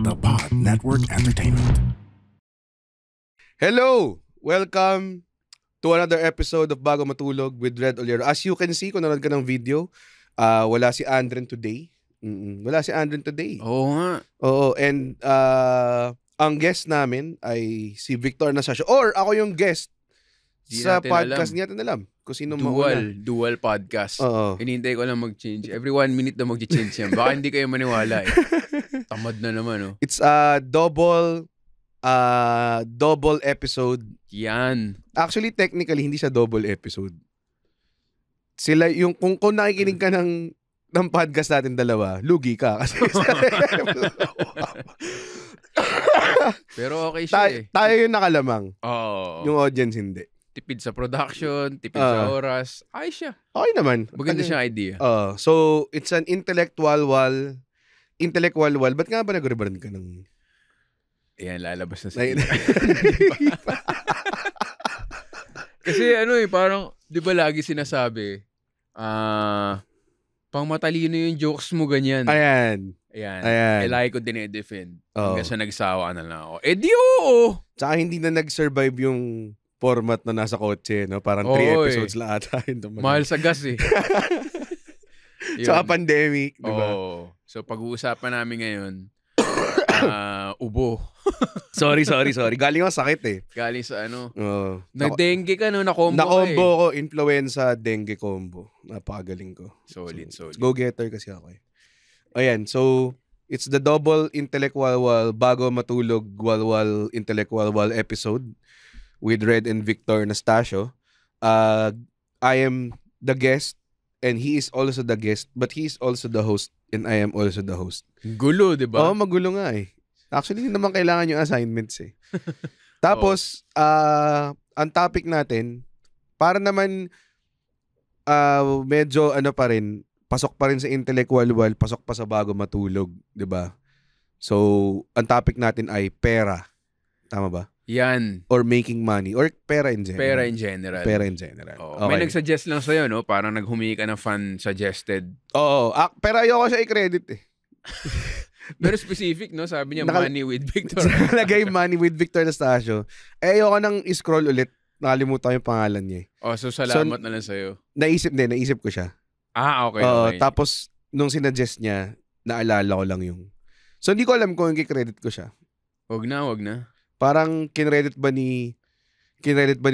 The Pod Network Entertainment. Hello! Welcome to another episode of Bago Matulog with Red Olero. As you can see, kung nanonood ka ng video, wala si Andren today. Wala si Andren today. Oo nga. Oo, and ang guest namin ay si Victor Anastasio. Or ako yung guest Di sa natin podcast. alam. Hindi natin alam kung sino mauna. Dual podcast. Oo. Hinihintay ko lang mag-change. Every 1 minute na mag-change yan. Baka hindi kayo maniwala eh. Tamad na naman oh. It's a double episode. Yan. Actually, technically, hindi siya double episode. Sila, yung, kung nakikinig ka ng podcast natin dalawa, lugi ka. Kasi Pero okay siya tayo yung nakalamang. Oo. Yung audience hindi. Tipid sa production, tipid sa oras. Ayos siya. Okay naman. Maganda siyang idea. So, it's an intellectual wall. Ba't nga ba nag-rebrand ka ng... Ayan, lalabas na sa Kasi parang, di ba lagi sinasabi, pang matalino yung jokes mo ganyan. Ayan. Lagi ko dinedefend. Hanggang sa nagsawa na lang ako. Di oo! Tsaka hindi na nag-survive yung format na nasa kotse, no? Parang 3 episodes lang ata. Mahal sa gas eh. Tsaka pandemic, di ba? So pag-uusapan namin ngayon, ubo. Sorry. Galing ako sakit eh. Galing sa nag-dengue ka na-combo Na-combo ko, influenza, dengue combo. Napakagaling ko. Solid. Go-getter kasi ako eh. Ayan, so it's the double intellectual wall, bago matulog, walwal intellectual wall episode with Red and Victor Anastasio. I am the guest and he is also the guest, but he is also the host and I am also the host. Gulo, di ba? Oo, magulo nga eh. Actually, hindi naman kailangan yung assignments eh. Tapos, ang topic natin, para naman medyo pa rin, pasok pa rin sa intellectual wall, pasok pa sa bago matulog, di ba? So, ang topic natin ay pera. Tama ba? Yan. Or making money. Or pera in general. Pera in general. Oh, okay. May nag-suggest lang sa'yo, no? Parang naghumingi ka ng fan-suggested. Oo. Pero ayoko siya i-credit eh. Pero specific, no? Sabi niya, money with Victor. Nalagay money with Victor Anastasio. Ayoko nang i-scroll ulit. Nakalimutan ko yung pangalan niya eh. So salamat na lang sa'yo. Naisip ko siya. Okay. Tapos, nung sinuggest niya, naalala ko lang yung... So, hindi ko alam kung i-credit ko siya. Wag na. Parang kinredit ba ni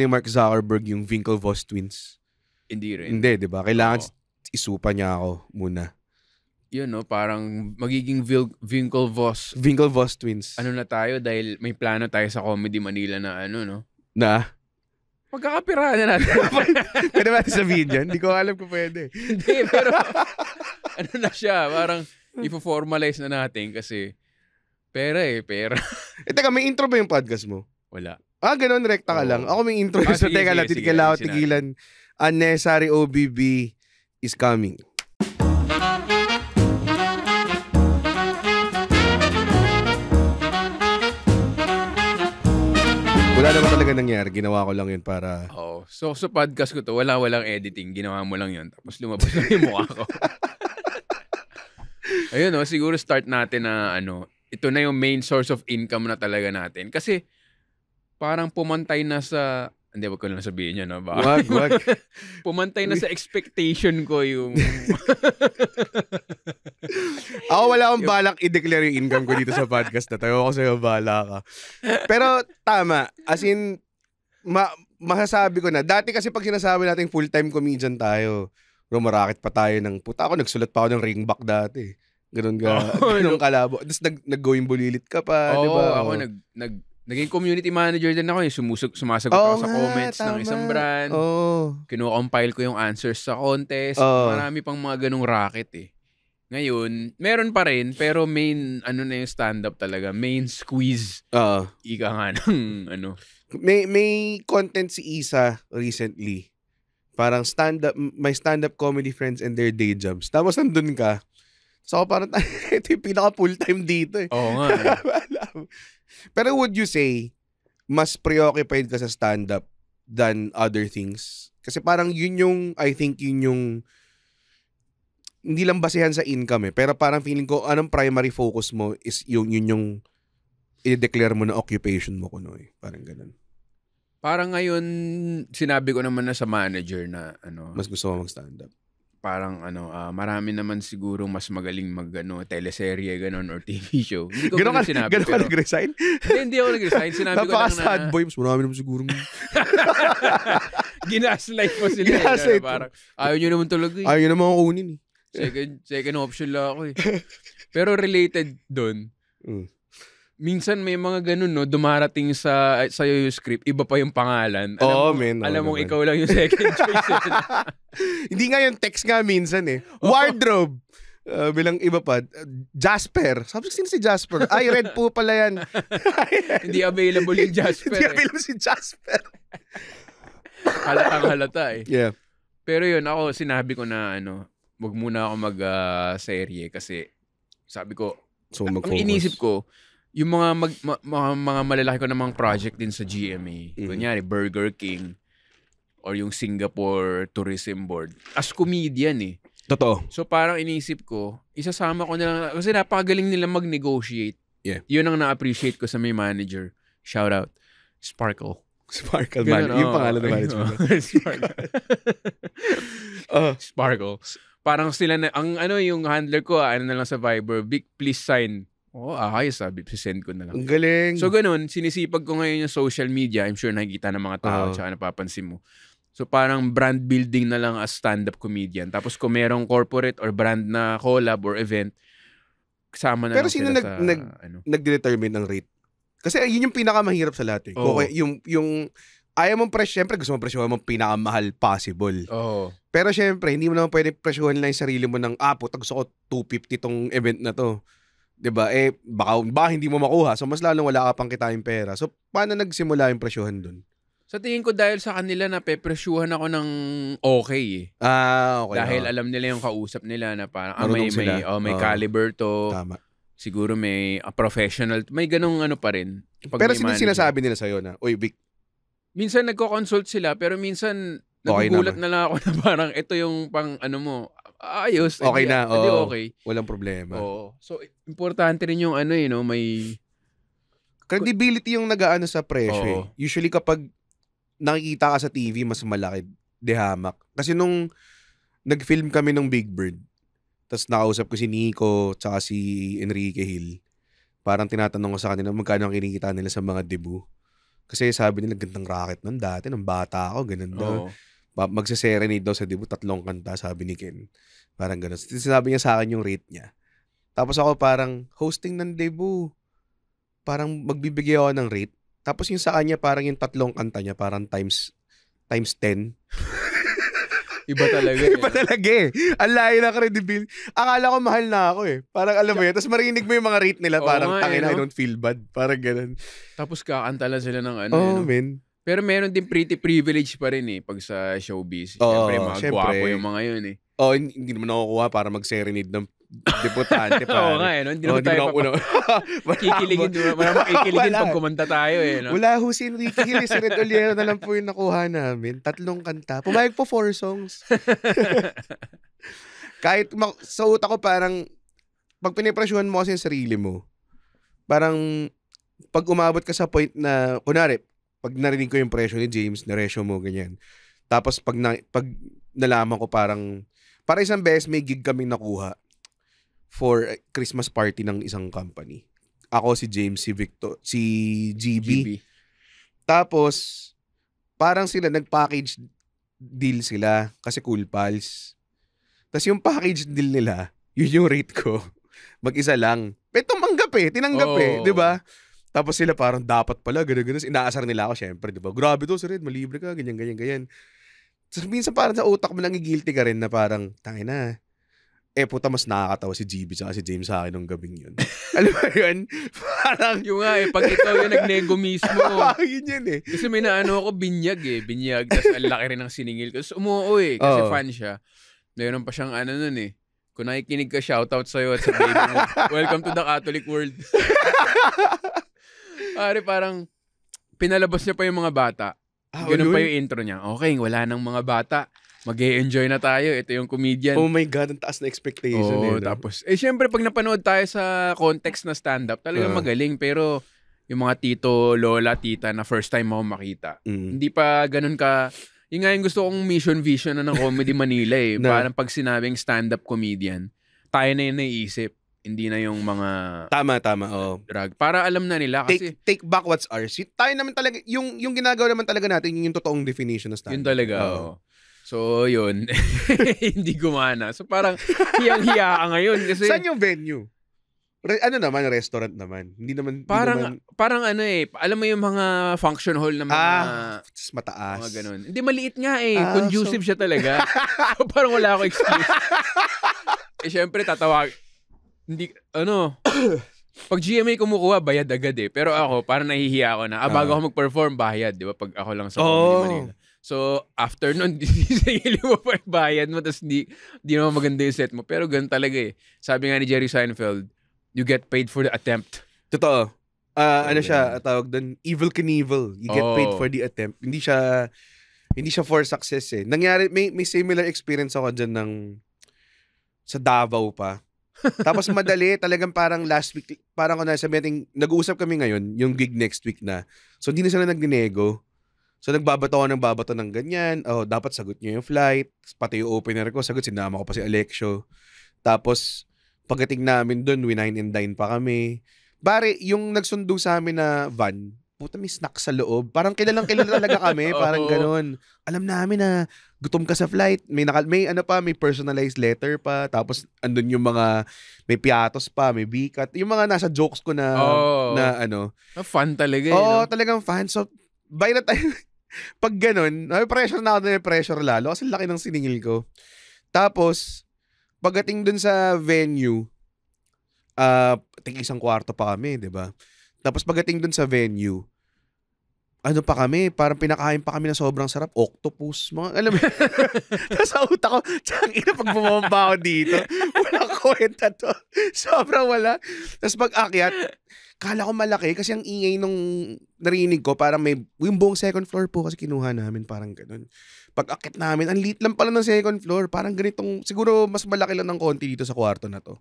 Mark Zuckerberg yung Winklevoss twins? Hindi rin. Hindi, di ba? Kailangan isupa niya ako muna. Yun, no? Parang magiging Winklevoss twins. Ano na tayo dahil may plano tayo sa Comedy Manila na no? Na? Magkakapirahan na natin. Pwede ba sabihin yan? Hindi ko alam kung pwede. Hindi, pero na siya? Parang i-formalize na natin kasi pera. Teka, may intro ba yung podcast mo? Wala. Ganun, rekta ka lang. Ako may intro. So, sige, teka lang, tigilan. Unnecessary OBB is coming. Wala naman talaga nangyari. Ginawa ko lang yun para... So, sa podcast ko to, walang editing. Ginawa mo lang yun. Tapos lumabas na yung mukha ko. Ayun, siguro start natin na ito na yung main source of income na talaga natin. Kasi parang pumantay na sa... Hindi, wag ko lang sabihin yun, no? Wag. Pumantay na sa expectation ko yung... Ako wala akong balak i-declare yung income ko dito sa podcast na tayo. Ako sa'yo, bahala ka. Pero tama. As in, masasabi ko na. Dati kasi pag sinasabi natin full-time comedian tayo, rumarakit pa tayo ng... Puta ako, nagsulat pa ako ng ringback dati. Ganun kalabo. Tapos nag-going bulilit ka pa, di ba? Ako naging community manager din ako. Sumasagot ako sa comments ng isang brand. Kino-compile ko yung answers sa contest. Marami pang mga ganung racket eh. Ngayon, meron pa rin, pero main, na yung stand-up talaga. Main squeeze. Ika nga ng May content si Isa recently. Parang my stand-up comedy friends and their day jobs. Tapos nandun ka. So parang ito yung pinaka full-time dito eh. Oo nga. Pero would you say, mas preoccupied ka sa stand-up than other things? Kasi parang yun yung, I think yun yung hindi lang basehan sa income pero parang feeling ko, anong primary focus mo is yung i-declare mo na occupation mo kuno Parang ganun. Parang ngayon, sinabi ko naman na sa manager na mas gusto mo mag-stand up. Parang marami naman siguro mas magaling teleserye ganon or TV show. Hindi ko ganun sinabi. Ganun ka nag-resign? Hindi ako nag-resign. Sinabi ko lang na... Napaka-sad boy. Mas marami naman siguro. Ginaslight mo sila. Parang, ayaw nyo naman talaga Ayaw nyo naman kunin Second option lang ako Pero related doon, minsan may mga ganun, dumarating sa'yo yung script, iba pa yung pangalan. Alam mong ikaw lang yung second choice. Hindi nga yung text nga minsan Wardrobe. Bilang iba pa. Jasper. Sabi ko, sino si Jasper? Ay, red po pala yan. Hindi available yung Jasper. Hindi available si Jasper. Halatang halata Yeah. Pero yun, ako sinabi ko na wag muna ako mag-serye kasi sabi ko, ang inisip ko, yung mga malalaki ko namang project din sa GMA, kunyari Burger King or yung Singapore Tourism Board, as comedian Totoo. So parang inisip ko, isasama ko na lang, kasi napakagaling nila mag-negotiate. Yeah. Yun ang na-appreciate ko sa may manager. Shout out. Sparkle man. Yung pangalan ng manager. Sparkle. Parang sila na, yung handler ko, na lang sa Viber, Vic, please sign. Ayos sabi, send ko na lang. Ang galing. So ganun, sinisipag ko ngayon yung social media. I'm sure nakikita ng mga tao tsaka napapansin mo. So parang brand building na lang as stand-up comedian. Tapos kung merong corporate or brand na collab or event, kasama na pero lang sila sa... Pero sino nag-determine ng rate? Kasi yun yung pinakamahirap sa lahat yung ayaw mong siyempre gusto mong presyohan mong pinakamahal possible. Pero siyempre, hindi mo naman pwede presyohan lang yung sarili mo ng, gusto ko 250 tong event na to. 'Di ba? Baka hindi mo makuha. So mas lalong wala ka pang kitain pera. So paano nagsimula yung presyohan doon? Sa tingin ko dahil sa kanila na pepresyuhan ako ng okay okay. Dahil alam nila yung kausap nila na parang may caliber to. Tama. Siguro may professional. May ganung pa rin. Pero sinasabi nila sa'yo na, uy, Vic. Minsan nagko-consult sila pero minsan nagugulat na lang ako na parang ito yung pang mo. Ayos. Okay na. Okay. Walang problema. So, importante rin yung may... Credibility yung nag-aano sa presyo Usually kapag nakikita ka sa TV, mas malaki. Hamak. Kasi nung nag-film kami ng Big Bird, tapos nakausap ko si Nico tsaka si Enrique Hill, parang tinatanong ko sa kanila magkano ang kinikita nila sa mga debut. Kasi sabi nila, gandang racket nun dati, nung bata ako, ganun daw. Magsa-serenade daw sa debut, 3 kanta, sabi ni Ken. Parang gano'n. Sinabi niya sa akin yung rate niya. Tapos ako parang, hosting ng debut. Parang magbibigay ako ng rate. Tapos yung sa kanya, parang yung 3 kanta niya, parang times 10. Iba talaga. Iba talaga Ang layo na credibility. Akala ko mahal na ako Parang alam mo yun. Tapos marinig mo yung mga rate nila. Parang tangina, I don't feel bad. Parang gano'n. Tapos kakanta lang sila ng men. Pero meron din pretty privilege pa rin pag sa showbiz. Siyempre, mga gwapo yung mga yun hindi naman nakukuha para mag-serenade ng debutante. Oo nga Hindi naman tayo kikiligin. Maraming kikiligin pag kumanta tayo Wala ho si Enrique Hill. Si Red Oliero na lang po yung nakuha namin. 3 kanta. Pumayag po 4 songs. Kahit sa utak ko parang pag pinipresyuhan mo kasi yung sarili mo, parang pag umabot ka sa point na, kunwari, pag narinig ko yung presyo ni James, na-resyo mo, ganyan. Tapos pag nalaman ko para isang beses may gig kaming nakuha for Christmas party ng isang company. Ako, si James, si Victor, si GB. Tapos, parang sila nag-package deal sila kasi Cool Pals. Tapos yung package deal nila, yun yung rate ko. Mag-isa lang. Pero tumanggap tinanggap di ba? Tapos sila parang dapat pala, gano'n. Inaasar nila ako, syempre, di ba? Grabe to, sir, malibre ka, ganyan. So, minsan parang sa utak mo nangigilty ka rin na parang, tangina, puta mas nakakatawa si GB tsaka si James sa akin nung gabing yun. Alam mo yun? Parang... Yung nga pag ikaw yung nagnego mismo. Yun Kasi may naano ako binyag. Tapos ang laki rin ng siningil ko. Tapos umuo kasi fan siya. Meron pa siyang nun Kung nakikinig ka, shoutout sa'yo at sa baby mo. Welcome to the Catholic world. Parang pinalabas niya pa yung mga bata. Ganun pa yung intro niya. Okay, wala nang mga bata. mag-e-enjoy na tayo. Ito yung comedian. Oh my God, ang taas na expectation. Tapos, syempre, pag napanood tayo sa context na stand-up, talagang magaling. Pero, yung mga tito, lola, tita na first time mo makita, hindi pa ganun ka. Yung nga yung gusto kong mission vision na ng Comedy Manila Parang pag sinabing stand-up comedian, tayo na yung naiisip. Hindi na yung mga... Tama, drag. Para alam na nila kasi... Take back what's ours. Tayo naman talaga, yung ginagawa naman talaga natin, yung totoong definition ng stand-up. Yun talaga, So, yun. Hindi gumana. So, parang hiyang-hiya ka ngayon kasi... Saan yung venue? Restaurant naman. Hindi naman... Parang alam mo yung mga function hall na mga... mataas. Mga ganun. Hindi, maliit nga Conducive siya talaga. So, parang wala ako excuse. Syempre, tatawag. Hindi, pag GMA kumukuha, bayad agad Pero ako, parang nahihiya ako na, bago ako mag-perform, bayad, di ba? Pag ako lang sa Comedy Manila. So, after nun, singili mo pa yung bayad mo, tapos di naman maganda yung set mo. Pero ganun talaga Sabi nga ni Jerry Seinfeld, you get paid for the attempt. Totoo. Siya, tawag doon, Evel Knievel. You get paid for the attempt. Hindi siya for success Nangyari, may similar experience ako dyan sa Davao pa. Tapos madali, talagang parang last week, parang kung nasabi nag-uusap kami ngayon, yung gig next week na. So, hindi na sila nagdinego. So, nagbabato ng ganyan. Dapat sagot niyo yung flight. Pati yung opener ko, sagot, sinama ko pa si Alexio. Tapos, pagdating namin doon, winine and dine pa kami. Bari, yung nagsundo sa amin na van, puta, may snack sa loob. Parang kilala talaga kami. Parang ganun. Alam namin na gutom ka sa flight. May personalized letter pa. Tapos, andun yung mga, may piatos pa, may bikat. Yung mga nasa jokes ko na Fun talaga talagang fun. So, by the time, pag ganun, pressure na ako pressure lalo. Kasi laki ng siningil ko. Tapos, pagdating dun sa venue, isang kwarto pa kami, di ba? Tapos pagdating dun sa venue, pa kami, parang pinakain pa kami na sobrang sarap, octopus, mga, alam mo, nasa utak ko, pag bumamba ako dito, walang kwenta to, sobrang wala. Tapos pag akyat, kala ko malaki kasi ang ingay nung narinig ko, parang yung buong second floor po kasi kinuha namin, parang ganun. Pag akyat namin, ang liit lang pala ng second floor, parang ganitong, siguro mas malaki lang ng konti dito sa kwarto na to.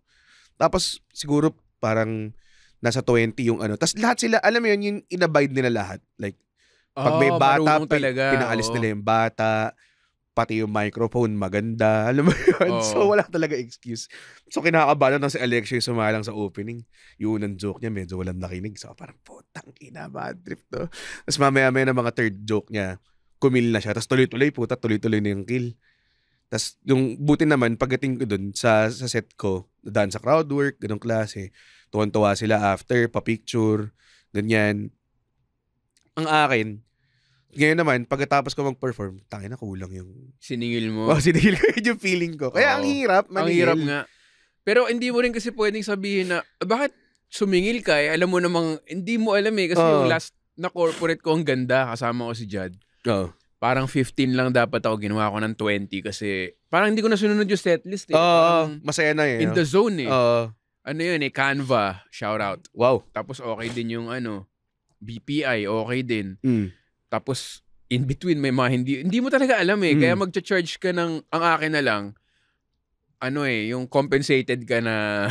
Tapos siguro parang nasa 20 yung Tapos lahat sila, alam mo yun, yung inabide nila lahat. Like, pag may bata, pinaalis nila yung bata, pati yung microphone, maganda. Alam mo yun? So, wala talaga excuse. So, kinakabahan na si Alexio yung sumalang sa opening. Yung unang joke niya, medyo walang nakinig. So, parang, putang ina, bad trip to. Tapos mamaya-maya na mga third joke niya, kumil na siya. Tapos tuloy-tuloy na yung kill. Tapos, yung buti naman, pagdating ko dun sa set ko, daan sa crowd work, ganong klase, tuwan-tuwa sila after, pa-picture, ganyan. Ang akin, ngayon naman, pagkatapos ko mag-perform, na kulang yung... Siningil mo. Siningil ko yung feeling ko. Kaya ang hirap, maningil. Ang hirap nga. Pero hindi mo rin kasi pwedeng sabihin na, bakit sumingil ka Alam mo namang, hindi mo alam kasi yung last na corporate ko, ang ganda, kasama ko si Jad. Parang 15 lang dapat ako, ginawa ko ng 20 kasi parang hindi ko na sunod yung setlist masaya na in the zone Ano yun Canva, shout out. Wow. Tapos okay din yung BPI, okay din. Tapos, in between, may mga hindi mo talaga alam Kaya magcha-charge ka ng, ang akin na lang, yung compensated ka na,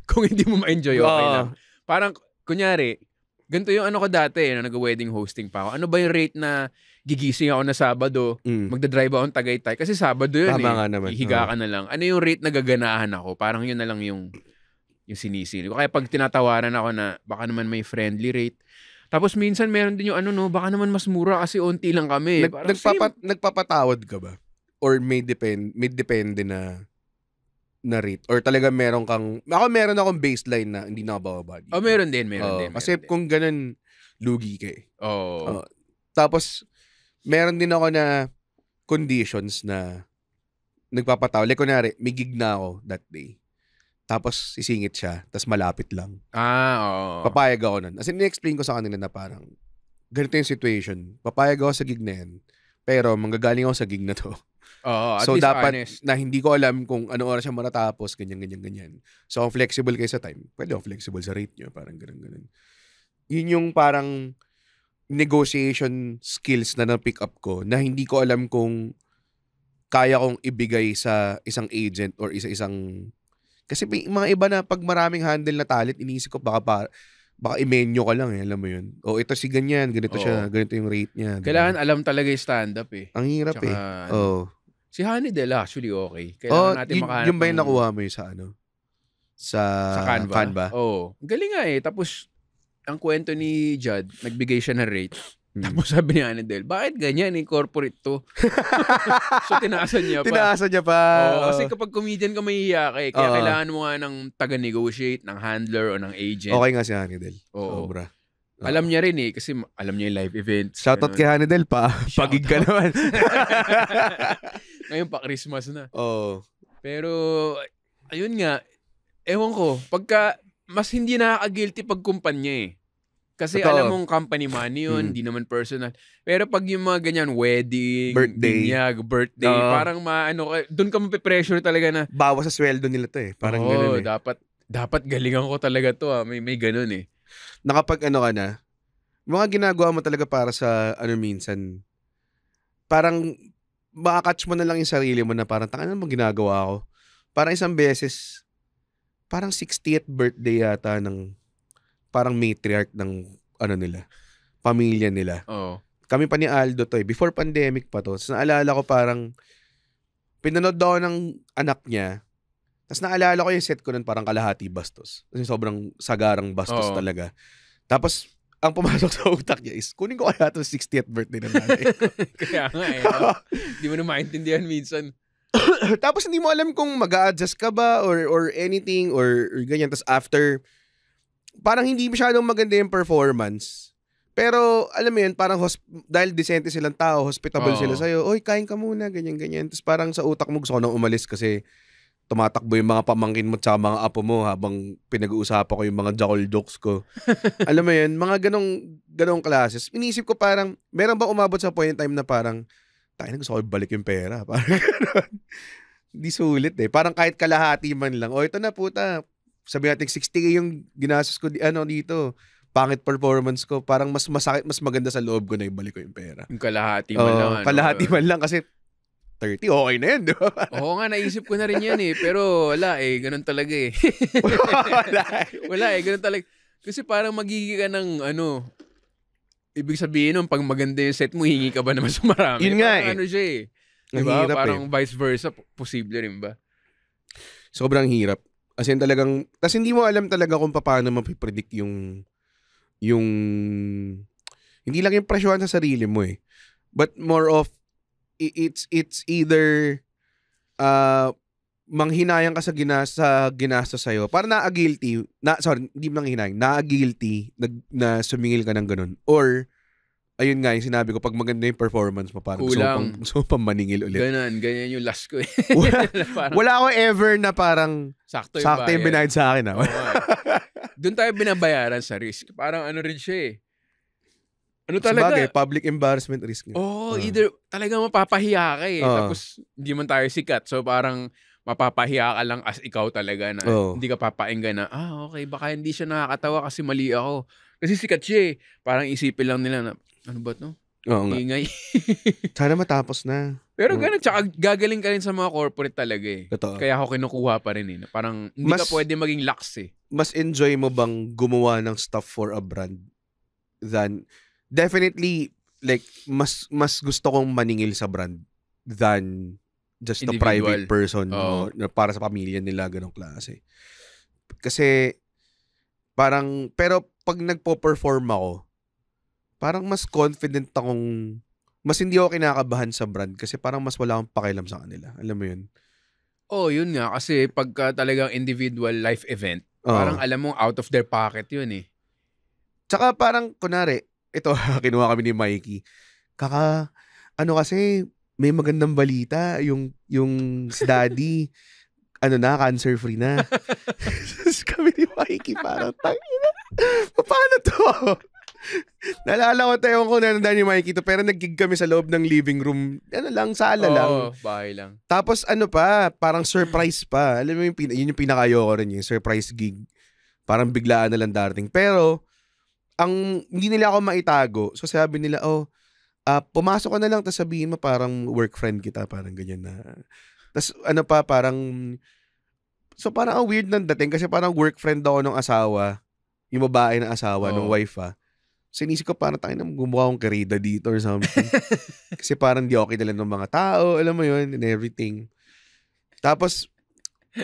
kung hindi mo ma-enjoy, okay lang. Parang, kunyari, ganito yung ko dati, nag-wedding hosting pa ako. Ano ba yung rate na gigising ako na Sabado, magdadrive ako ng Tagaytay? Kasi Sabado yun Tama nga naman. Higa ka na lang. Ano yung rate na gaganahan ako? Parang yun na lang yung sinisili ko. Kaya pag tinatawaran ako na, baka naman may friendly rate, tapos minsan meron din yung baka naman mas mura kasi onti lang kami. Nagpapatawad ka ba? Or may depende na rate? Or talaga meron akong baseline na hindi na bababa dito? Meron din. Kasi kung ganun, lugi ka Oo. Tapos, meron din ako na conditions na nagpapatawad. Like, kunwari, may gig na ako that day. Tapos, sisingit siya. Tapos, malapit lang. Oo. Papayag ako nun. As in, explain ko sa kanila na parang, ganito yung situation. Papayag ako sa gig na yan. Pero, manggagaling ako sa gig na to. At so, least dapat, honest. na hindi ko alam kung ano oras siya matatapos, ganyan. So, kung flexible kayo sa time, pwede akong flexible sa rate nyo. Parang ganun. Yun yung parang negotiation skills na na-pick up ko na hindi ko alam kung kaya kong ibigay sa isang agent or isa-isang... Kasi may mga iba na pag maraming handle na talent, iniisip ko baka i-menu ka lang alam mo yun. O ito si ganyan, ganito siya, ganito yung rate niya. Kailangan alam talaga yung stand-up eh. Ang hirap Tsaka, Si Honeydell actually okay. Kailangan natin makahanap. Yung ba yung nakuha mo yung sa Canva? Galing nga eh. Tapos, ang kwento ni Judd, nagbigay siya ng rate. Tapos sabi ni Honeydell, bakit ganyan? Corporate to. So, tinaasan niya pa. Tinaasan niya pa. Kasi kapag comedian ka, mahihiya ka eh. Kaya kailangan mo nga ng taga-negotiate, ng handler o ng agent. Okay nga si Honeydell. Sobra. Alam niya rin eh, kasi alam niya yung live events. Shoutout kay Honeydell pa. Pagig ka naman. Ngayon pa Christmas na. Pero, ayun nga, ewan ko, pagka, mas hindi nakaka-guilty pag kumpanya eh. Kasi alam mong company money yun, hindi naman personal. Pero pag yung mga ganyan, wedding, binyag, birthday, parang doon ka mapipressure talaga na. Bawas sa sweldo nila to eh. Parang ganun eh. Dapat galingan ko talaga to May ganun eh. Nakapag ka na, mga ginagawa mo talaga para sa minsan, parang makakatch mo na lang yung sarili mo na parang, ano mo ginagawa ko? Parang isang beses, parang 60th birthday yata ng parang matriarch ng nila, pamilya nila. Kami pa ni Aldo to eh. Before pandemic pa to. Tapos naalala ko parang pinanood daw ng anak niya. Tapos naalala ko yung set ko nun parang kalahati bastos. Kasi sobrang sagarang bastos talaga. Tapos ang pumasok sa utak niya is kunin ko kaya ito 60th birthday ng nanay. Kaya nga eh. Hindi mo na maintindihan minsan. Tapos hindi mo alam kung mag-a-adjust ka ba or anything or ganyan. Tapos after parang hindi masyadong maganda yung performance. Pero, alam mo yun, parang dahil decente silang tao, hospitable sila sa'yo, oy, kain ka muna, ganyan-ganyan. Tapos parang sa utak mo, gusto ko nang umalis kasi tumatakbo yung mga pamangkin mo tsaka mga apo mo habang pinag-uusapan ko yung mga jackal jokes ko. Alam mo yun, mga ganong classes. Inisip ko parang, meron ba umabot sa point in time na parang, tayo na gusto ko balik yung pera. Parang gano'n. Hindi sulit eh. Parang kahit kalahati man lang, ito na puta, sabi natin 60K yung ginastos ko dito. Pangit performance ko. Parang mas masakit, mas maganda sa loob ko na ibalik ko yung pera. Yung kalahati man lang. Kalahati man lang kasi 30, okay na yun, di ba? Oo nga, naisip ko na rin yan eh. Pero wala eh, ganun talaga eh. Wala eh, ganun talaga. Kasi parang magiging ka ng ibig sabihin nun, pag maganda yung set mo, hingi ka ba naman sa marami? Yun nga eh. Siya eh. Diba? Parang vice versa, posible rin ba? Sobrang hirap. As in talagang, tas hindi mo alam talaga kung paano mapipredict yung hindi lang yung presyohan sa sarili mo eh. But more of, it's either manghinayang ka sa ginastos sa'yo. Para na-guilty, hindi mo nanghinayang, na-guilty na sumingil ka ng ganun. Or, ayun nga, yung sinabi ko, pag maganda yung performance mo, parang gusto pang maningil ulit. Ganyan yung last ko eh. Wala ako ever na parang sakto yung binayad sa akin. Doon tayo binabayaran sa risk. Parang rin siya eh. Talaga? Sabagay, public embarrassment risk. Either talaga mapapahiya ka eh. Tapos hindi man tayo sikat. So parang mapapahiya ka lang as ikaw talaga na hindi ka papainggan na, okay, baka hindi siya nakakatawa kasi mali ako. Kasi sikat siya eh. Parang isipin lang nila na, ano ba no? Ingay. Sana matapos na. Pero ganun, tsaka gagaling ka rin sa mga corporate talaga eh. Totoo. Kaya ako kinukuha pa rin eh. Parang hindi ka pwede maging lax eh. Mas enjoy mo bang gumawa ng stuff for a brand than, definitely, like, mas gusto kong maningil sa brand than just individual. A private person na para sa pamilya nila, ganong klase. Kasi, parang, pero pag nagpo-perform ako, parang mas confident akong, mas hindi ako kinakabahan sa brand kasi parang mas wala akong pakialam sa kanila. Alam mo yun? Yun nga. Kasi pagka talagang individual life event, parang alam mong out of their pocket yun eh. Tsaka parang, kunwari, ito, kinuha kami ni Mikey. Kasi, may magandang balita, yung si Daddy, cancer-free na. Kami ni Mikey, parang, paano to? Naalala ko tayo kung nanandaan ni Mikey to, pero nag-gig kami sa loob ng living room. Sala lang. Bahay lang. Tapos parang surprise pa. Alam mo yun yung pinakayo ko rin yung surprise gig. Parang biglaan na lang darating. Pero, hindi nila ako maitago. So sabi nila, pumasok ka na lang, tapos sabihin mo parang work friend kita, parang ganyan na. Tapos ano pa, parang, so parang ang weird ng dating, kasi parang work friend ako ng asawa, yung babae na asawa, ng wife Sinisip ko parang tayo na gumawa akong karida dito or something. Kasi parang di okay nila ng mga tao, alam mo yun, and everything. Tapos,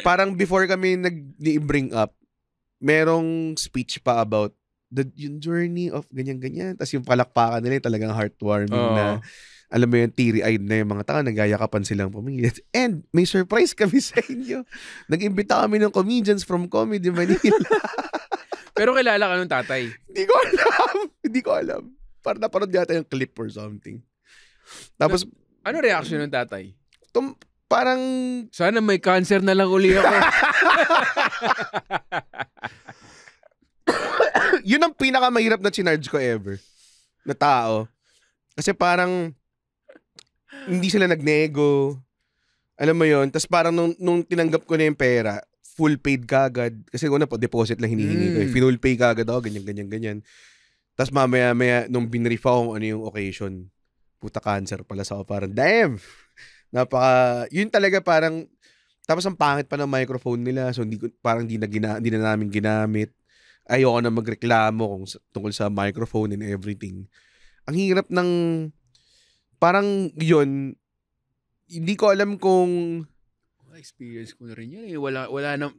parang before kami nag-bring up, merong speech pa about yung journey of ganyan-ganyan. Tapos yung palakpakan nila talagang heartwarming na, alam mo yun, teary-eyed na yung mga tao, nagayakapan silang pamilya. And may surprise kami sa inyo. Nag-imbita kami ng comedians from Comedy Manila. Pero kilala ka nung tatay? Hindi ko alam. Parang napanood yata yung clip or something. Tapos, ano reaction ng tatay? Parang... Sana may cancer na lang uli ako. Yun ang pinakamahirap na chinarge ko ever. Na tao. Kasi parang hindi sila nagnego. Alam mo yun? Tapos parang nung tinanggap ko na yung pera, full paid kagad. Kasi una po, deposit lang hinihingi ko. Full pay kagad ako, ganyan. Tapos mamaya, nung binrief ako ano yung occasion, puta cancer pala sa ako. Parang, damn! Yun talaga parang, tapos ang pangit pa ng microphone nila. So, parang di na namin ginamit. Ayoko na magreklamo tungkol sa microphone and everything. Ang hirap ng, parang yun, hindi ko alam kung, experience ko na rin yan eh. Wala na.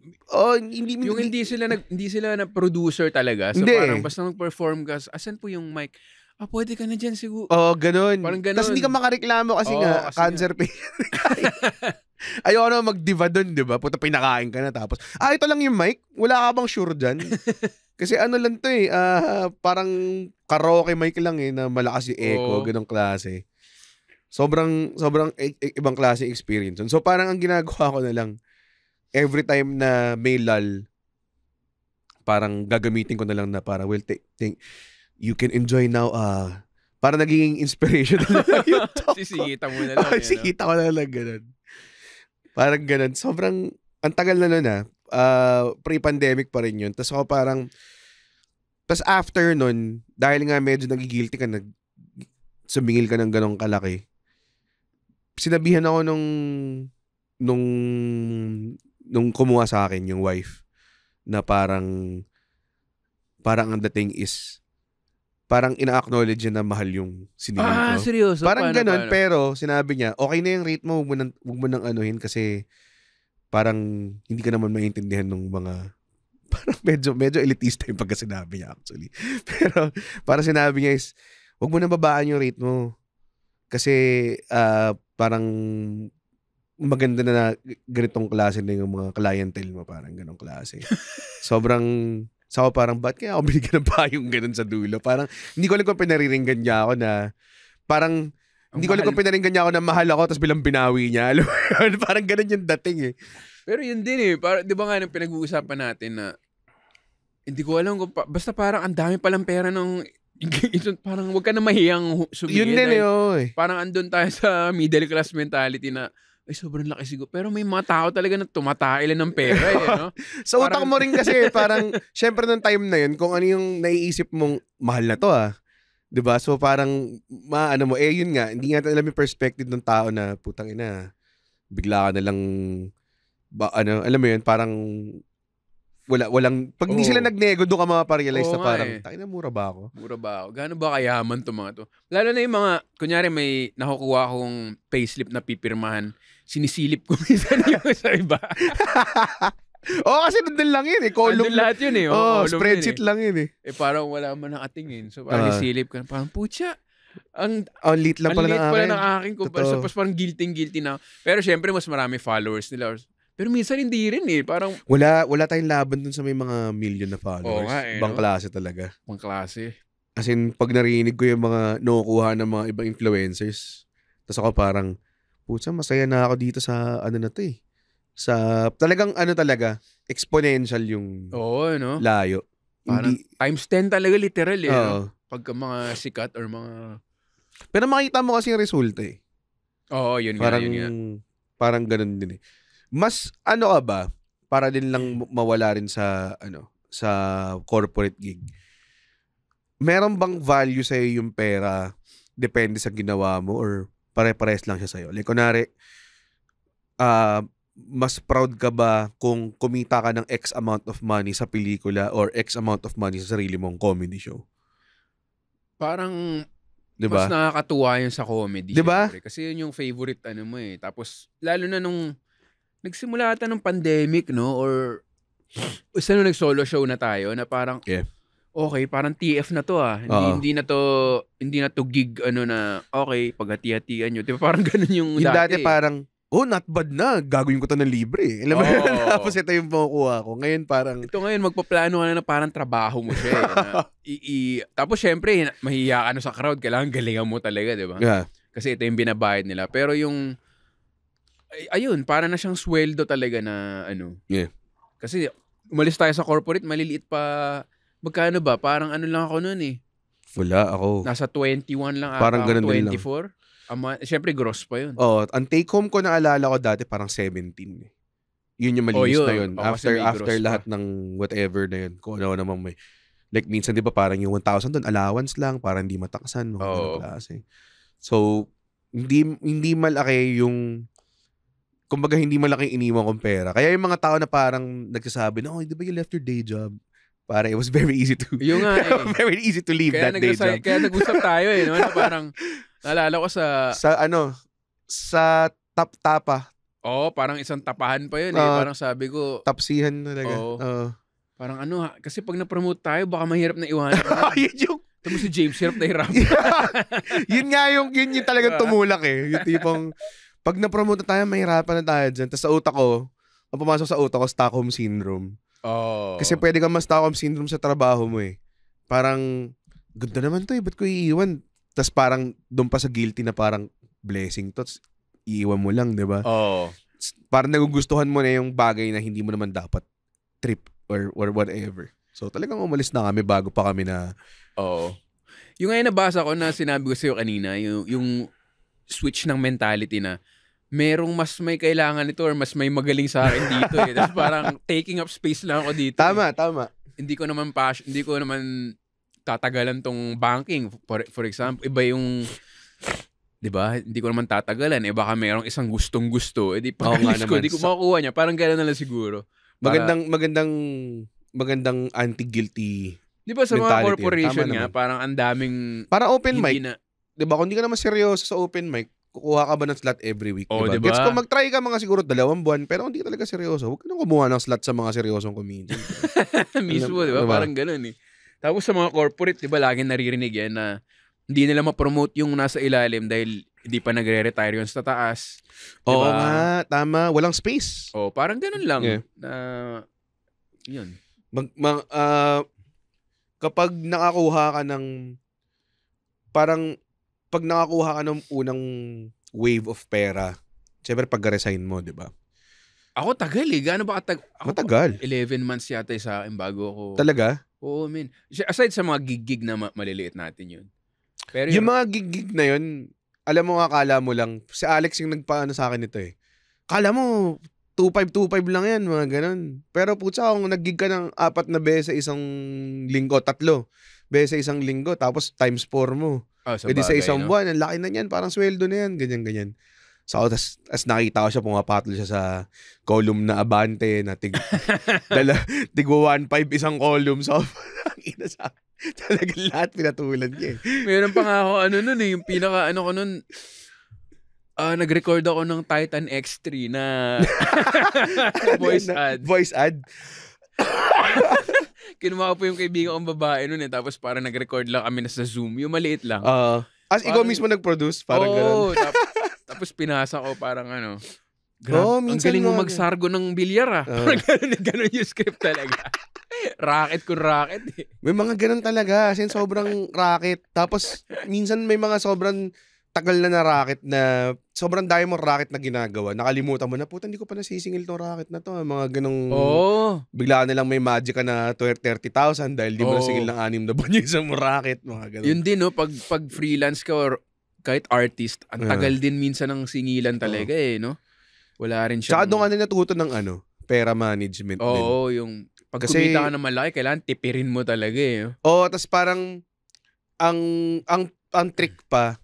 Hindi sila na producer talaga. So hindi. Parang basta nag-perform ka, asan po yung mic? Pwede ka na dyan siguro. Ganun. Parang ganun. Tapos hindi ka makareklamo kasi cancer patient. Ayoko na mag-diva dun, di ba? Puta, pinakain ka na tapos, ito lang yung mic? Wala ka bang sure dyan? Kasi ano lang to eh, parang karaoke mic lang eh, na malakas yung echo, ganong klase. Sobrang ibang klase experience. So parang ang ginagawa ko na lang, every time na may lull, parang gagamitin ko na lang na para, you can enjoy now, parang naging inspiration na lang yung talk ko. Sisingita mo na lang. Sisingita ko na lang, ganun. Parang ganun. Sobrang, ang tagal na nun pre-pandemic pa rin yun. Tapos ako parang, after nun, dahil nga medyo nagigilty ka, sumingil ka ng ganong kalaki, sinabihan ako nung kumuha sa akin yung wife na parang ang dating is parang ina-acknowledge niya na mahal yung siningil ko. Seryoso? Parang ganun, pero sinabi niya, okay na yung rate mo, huwag mo nang anuhin kasi parang hindi ka naman maintindihan ng mga parang medyo elitista yung pagka sinabi niya actually. Pero parang sinabi niya is, huwag mo nang babaan yung rate mo. Kasi parang maganda na ganitong klase na yung mga clientele mo, parang ganong klase. So parang, ba't kaya ako binigyan ng payong ganun sa dulo? Parang, hindi ko alam kung pinariringgan niya ako na, parang, hindi ko alam kung pinaringgan niya ako na mahal ako tapos bilang binawi niya. Alam mo yun? Parang ganun yung dating eh. Pero yun din eh. Di ba nga nang pinag-uusapan natin na, hindi ko alam kung, basta parang ang dami palang pera ng, parang wag ka na mahiyang sumingin. Yun din eh. Parang andun tayo sa middle class mentality na, ay sobrang laki siguro. Pero may mga tao talaga na tumatailan ng pera eh, no? Sa utak mo rin kasi, parang, syempre nung time na yun, kung ano yung naiisip mong, mahal na to diba? So parang, yun nga, hindi nga alam yung perspective ng tao na, putang ina, bigla ka na lang, alam mo yun, parang, walang, pag hindi sila nagnego, doon ka maparealize na parang, tangina, mura ba ako? Gaano ba kayaman to mga to? Lalo na yung mga, kunyari may nakukuha akong payslip na pipirmahan, sinisilip ko minsan yung sa iba. Kasi nandun lang yun eh. Column lahat yun eh. Spreadsheet lang yun eh. Parang wala man nakatingin. So parang isilip ka. Parang putya. Ang lit lang pala ng akin. Tapos parang guilty na. Pero syempre mas marami followers nila. Pero minsan hindi rin eh. Parang wala tayong laban dun sa may mga million na followers. Ibang klase talaga. Ibang klase. As in, pag narinig ko yung mga nakukuha ng mga ibang influencers, tapos ako parang, putya, masaya na ako dito sa ano na to eh. Sa talagang talaga exponential yung layo. Parang times 10 talaga literal eh. No? Pagka mga sikat or mga... Pero makita mo kasi yung resulta eh. Yun parang, nga. Parang ganun din eh. Mas ka ba? Para din lang mawala rin sa sa corporate gig. Meron bang value sa'yo yung pera depende sa ginawa mo or pare-pares lang siya sa'yo? Like, kunwari, mas proud ka ba kung kumita ka ng X amount of money sa pelikula or X amount of money sa sarili mong comedy show? Parang, diba? Mas nakakatuwa yun sa comedy. Diba? Syempre. Kasi yun yung favorite mo eh. Tapos, lalo na nung nagsimula ata ng pandemic, no? Or, isa nung nag-solo show na tayo na parang, okay, parang TF na to ah. Hindi na to gig na, okay, paghati-hatian nyo. Diba parang ganun yung dati parang, not bad na. Gagawin ko to ng libre. Alam mo yun? Tapos ito yung makukuha ko. Ngayon parang... Ito ngayon, magpaplano ka na parang trabaho mo siya. Tapos syempre, mahihiya ka sa crowd. Kailangan galingan mo talaga, di ba? Yeah. Kasi ito yung binabayad nila. Pero yung... Ayun, parang na siyang sweldo talaga na Yeah. Kasi umalis tayo sa corporate, maliliit pa... Magkano ba? Parang lang ako nun eh. Wala ako. Nasa 21 lang parang ata. Parang ganun 24. Siyempre, gross pa yun. Ang take home ko naalala ko dati parang 17. Yun yung malinis na yun. After lahat ng whatever na yun. Kung ano namang may... Like, minsan di ba parang yung 1,000 doon, allowance lang, para hindi mataksan. Klase. So, hindi malaki yung... Kumbaga, hindi malaki iniwan kong pera. Kaya yung mga tao na parang nagsasabi na, di ba you left your day job? Para it was very easy to... Yung nga very easy to leave that day job. Kaya nag-usap tayo no? Na parang... Naalala ko sa tapa. Parang isang tapahan pa yun eh. Parang sabi ko, tapsihan talaga. Parang kasi pag na-promote tayo, baka mahirap na iwanan. Yun yung... Tapos si James, hirap na hirap. Yun yung talagang tumulak eh. Yung tipong, pag na-promote na tayo, mahirapan na tayo dyan. Tapos sa utak ko, ang pumasok sa utak ko, Stockholm Syndrome. Kasi pwede kang ma-Stockholm Syndrome sa trabaho mo eh. Parang, ganda naman to eh, ba't ko iiwan? Tapos parang doon pa sa guilty na parang blessing to. Iiwan mo lang, di ba? Parang nagugustuhan mo na yung bagay na hindi mo naman dapat trip or whatever. So talagang umalis na kami bago pa kami na... Yung ngayon nabasa ko na sinabi ko sa'yo kanina, yung switch ng mentality na merong mas may kailangan nito or mas may magaling sa akin dito eh. Tapos parang taking up space lang ako dito. Tama. Hindi ko naman tatagalan tong banking. For example, iba yung, di ba? Hindi ko naman tatagalan. Baka mayroong isang gustong-gusto. Di pag-alis ko, di ko makukuha niya. Parang gano'n na lang siguro. Magandang anti-guilty di ba sa mentality. Mga corporation nga, parang ang daming... Parang open mic. Di ba? Kung hindi ka naman seryoso sa open mic, kukuha ka ba ng slot every week? Diba? Diba? Kung mag-try ka mga siguro 2 buwan, pero hindi ka talaga seryoso. Huwag ka nang kumuha ng slot sa mga seryosong comedian. Mismo, di ba? Parang gano'n eh. Tapos sa mga corporate, di ba, laging naririnig yan na hindi nila ma-promote yung nasa ilalim dahil hindi pa nagre-retire yun sa taas. Diba? Oo nga, tama. Walang space. Parang ganun lang. Yun. Kapag nakakuha ka ng parang pag nakakuha ka ng unang wave of pera, syempre pag-resign mo, di ba? Ako tagal eh. Gaano ba katag... Matagal. 11 months yata sa akin bago ako... Talaga? Oo, man. Aside sa mga gig na maliliit natin yun. Pero yung mga gig na yun, alam mo, akala mo lang, si Alex yung nagpaano sa akin ito eh. Akala mo, 2.5 lang yan, mga ganun. Pero putsa, kung nag-gig ka ng 4 na beses sa isang linggo, 3 beses sa isang linggo, tapos times 4 mo. Pwede sa isang buwan, ang laki na yan, parang sweldo na yan, ganyan. So, as nakita ko siya, pumapatol siya sa column na Abante na tig 1.5 isang column. So, talagang lahat pinatulan niya eh. Meron pa nga ako, nun eh, yung pinaka, ko nun, nag-record ako ng Titan X3 na voice ad. Kinuha ko po yung kaibigan kong babae nun eh, tapos parang nag-record lang kami na sa Zoom, yung maliit lang. Ikaw mismo nag-produce? Parang gano'n. Tapos pinasa ko parang ang galing mo magsargo ng bilyar ah. Parang ganun yung script talaga. Racket eh. May mga ganun talaga. As in, sobrang racket. Tapos, minsan may mga sobrang tagal na racket na sobrang dami mo racket na ginagawa. Nakalimutan mo na, puta, hindi ko pa nasisingil tong racket na to. Mga ganung, bigla na lang may magic ka na 30,000 dahil di mo nasingil ng 6 na buwan yung isang racket. Mga ganun. Yun din, no? Pag freelance ka or kahit artist, ang tagal din minsan ng singilan talaga eh, no? Wala rin siya. Tsaka doon ka natuto ng pera management din. Yung pag kumita ka na malaki, kailangan tipirin mo talaga eh. Tas parang ang trick pa,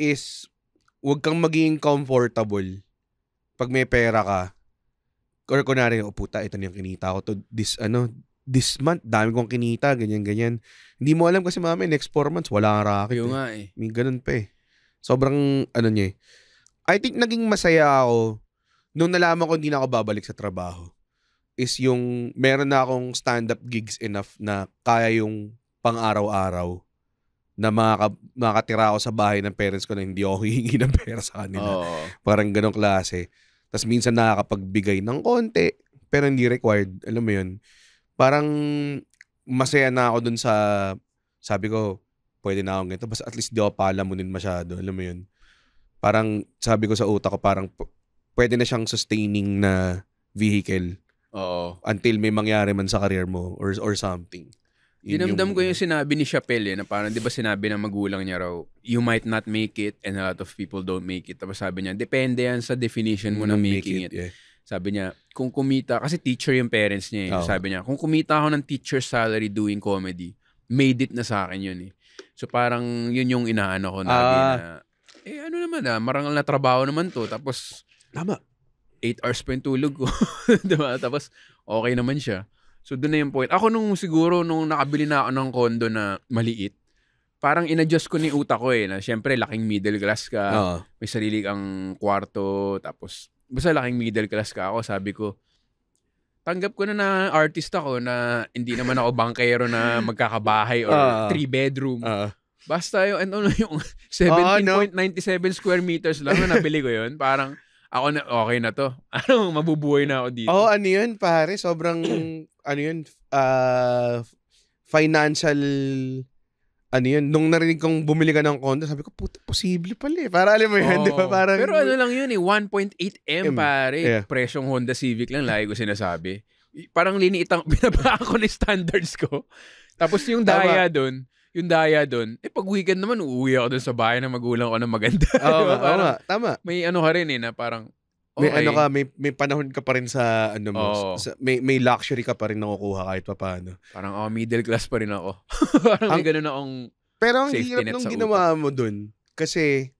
is huwag kang maging comfortable pag may pera ka. Or kunwari, puta, ito na yung kinita ko to this month, dami kong kinita, ganyan. Hindi mo alam kasi mami, next 4 months, wala kang racket. Yung nga eh. May ganun pa eh. Sobrang, niya eh. I think naging masaya ako nung nalaman ko hindi na ako babalik sa trabaho. Is yung, meron na akong stand-up gigs enough na kaya yung pang-araw-araw na makatira ako sa bahay ng parents ko na hindi ako hihingi ng pera sa kanila. Oh. Parang ganong klase. Tapos minsan nakakapagbigay ng konti, pero hindi required. Alam mo yun? Parang masaya na ako dun sa, sabi ko, pwede na akong ganito. Basta at least di ako palamunin masyado. Alam mo yun? Parang sabi ko sa utak ko, parang pwede na siyang sustaining na vehicle. Oo. Until may mangyari man sa career mo or something. Dinamdam ko yung sinabi ni Chappelle na parang, di ba sinabi ng magulang niya raw, you might not make it and a lot of people don't make it. Tapos sabi niya, depende yan sa definition mo ng making it. Yeah. Sabi niya, kung kumita, kasi teacher yung parents niya eh. Oh. Sabi niya, kung kumita ako ng teacher salary doing comedy, made it na sa akin yun eh. So parang yun yung inaano ko na, ano naman marangal na trabaho naman to. Tapos, tama. 8 hours pa yung tulog ko. Diba? Tapos, okay naman siya. So, doon na yung point. Ako nung nakabili na ako ng condo na maliit, parang in-adjust ko ni utak ko eh, na syempre, laking middle class ka, may sarili kang kwarto, tapos, basta laking middle class ka ako, sabi ko, tanggap ko na artist ako na hindi naman ako bankero na magkakabahay or 3-bedroom. Basta yung 17.97 square meters lang na nabili ko yun. Parang, ako na, okay na to. Mabubuhay na ako dito. Ano yun, pare? Sobrang, financial, nung narinig kong bumili ka ng condo, sabi ko, puta, posible pala eh. Para alam mo yun, di ba? Parang, pero lang yun eh, 1.8 M, pare. Yeah. Presyong Honda Civic lang, lagi ko sinasabi. Parang binabaan ko na standards ko. Tapos yung daya doon, pag weekend naman, uuwi ako doon sa bahay ng magulang ko na maganda. Tama. May ka rin eh, na parang, okay. May panahon ka pa rin sa, may luxury ka pa rin nakukuha kahit pa paano. Parang, middle class pa rin ako. Parang may ganun akong pero ang hirap nung ginawa mo doon, kasi,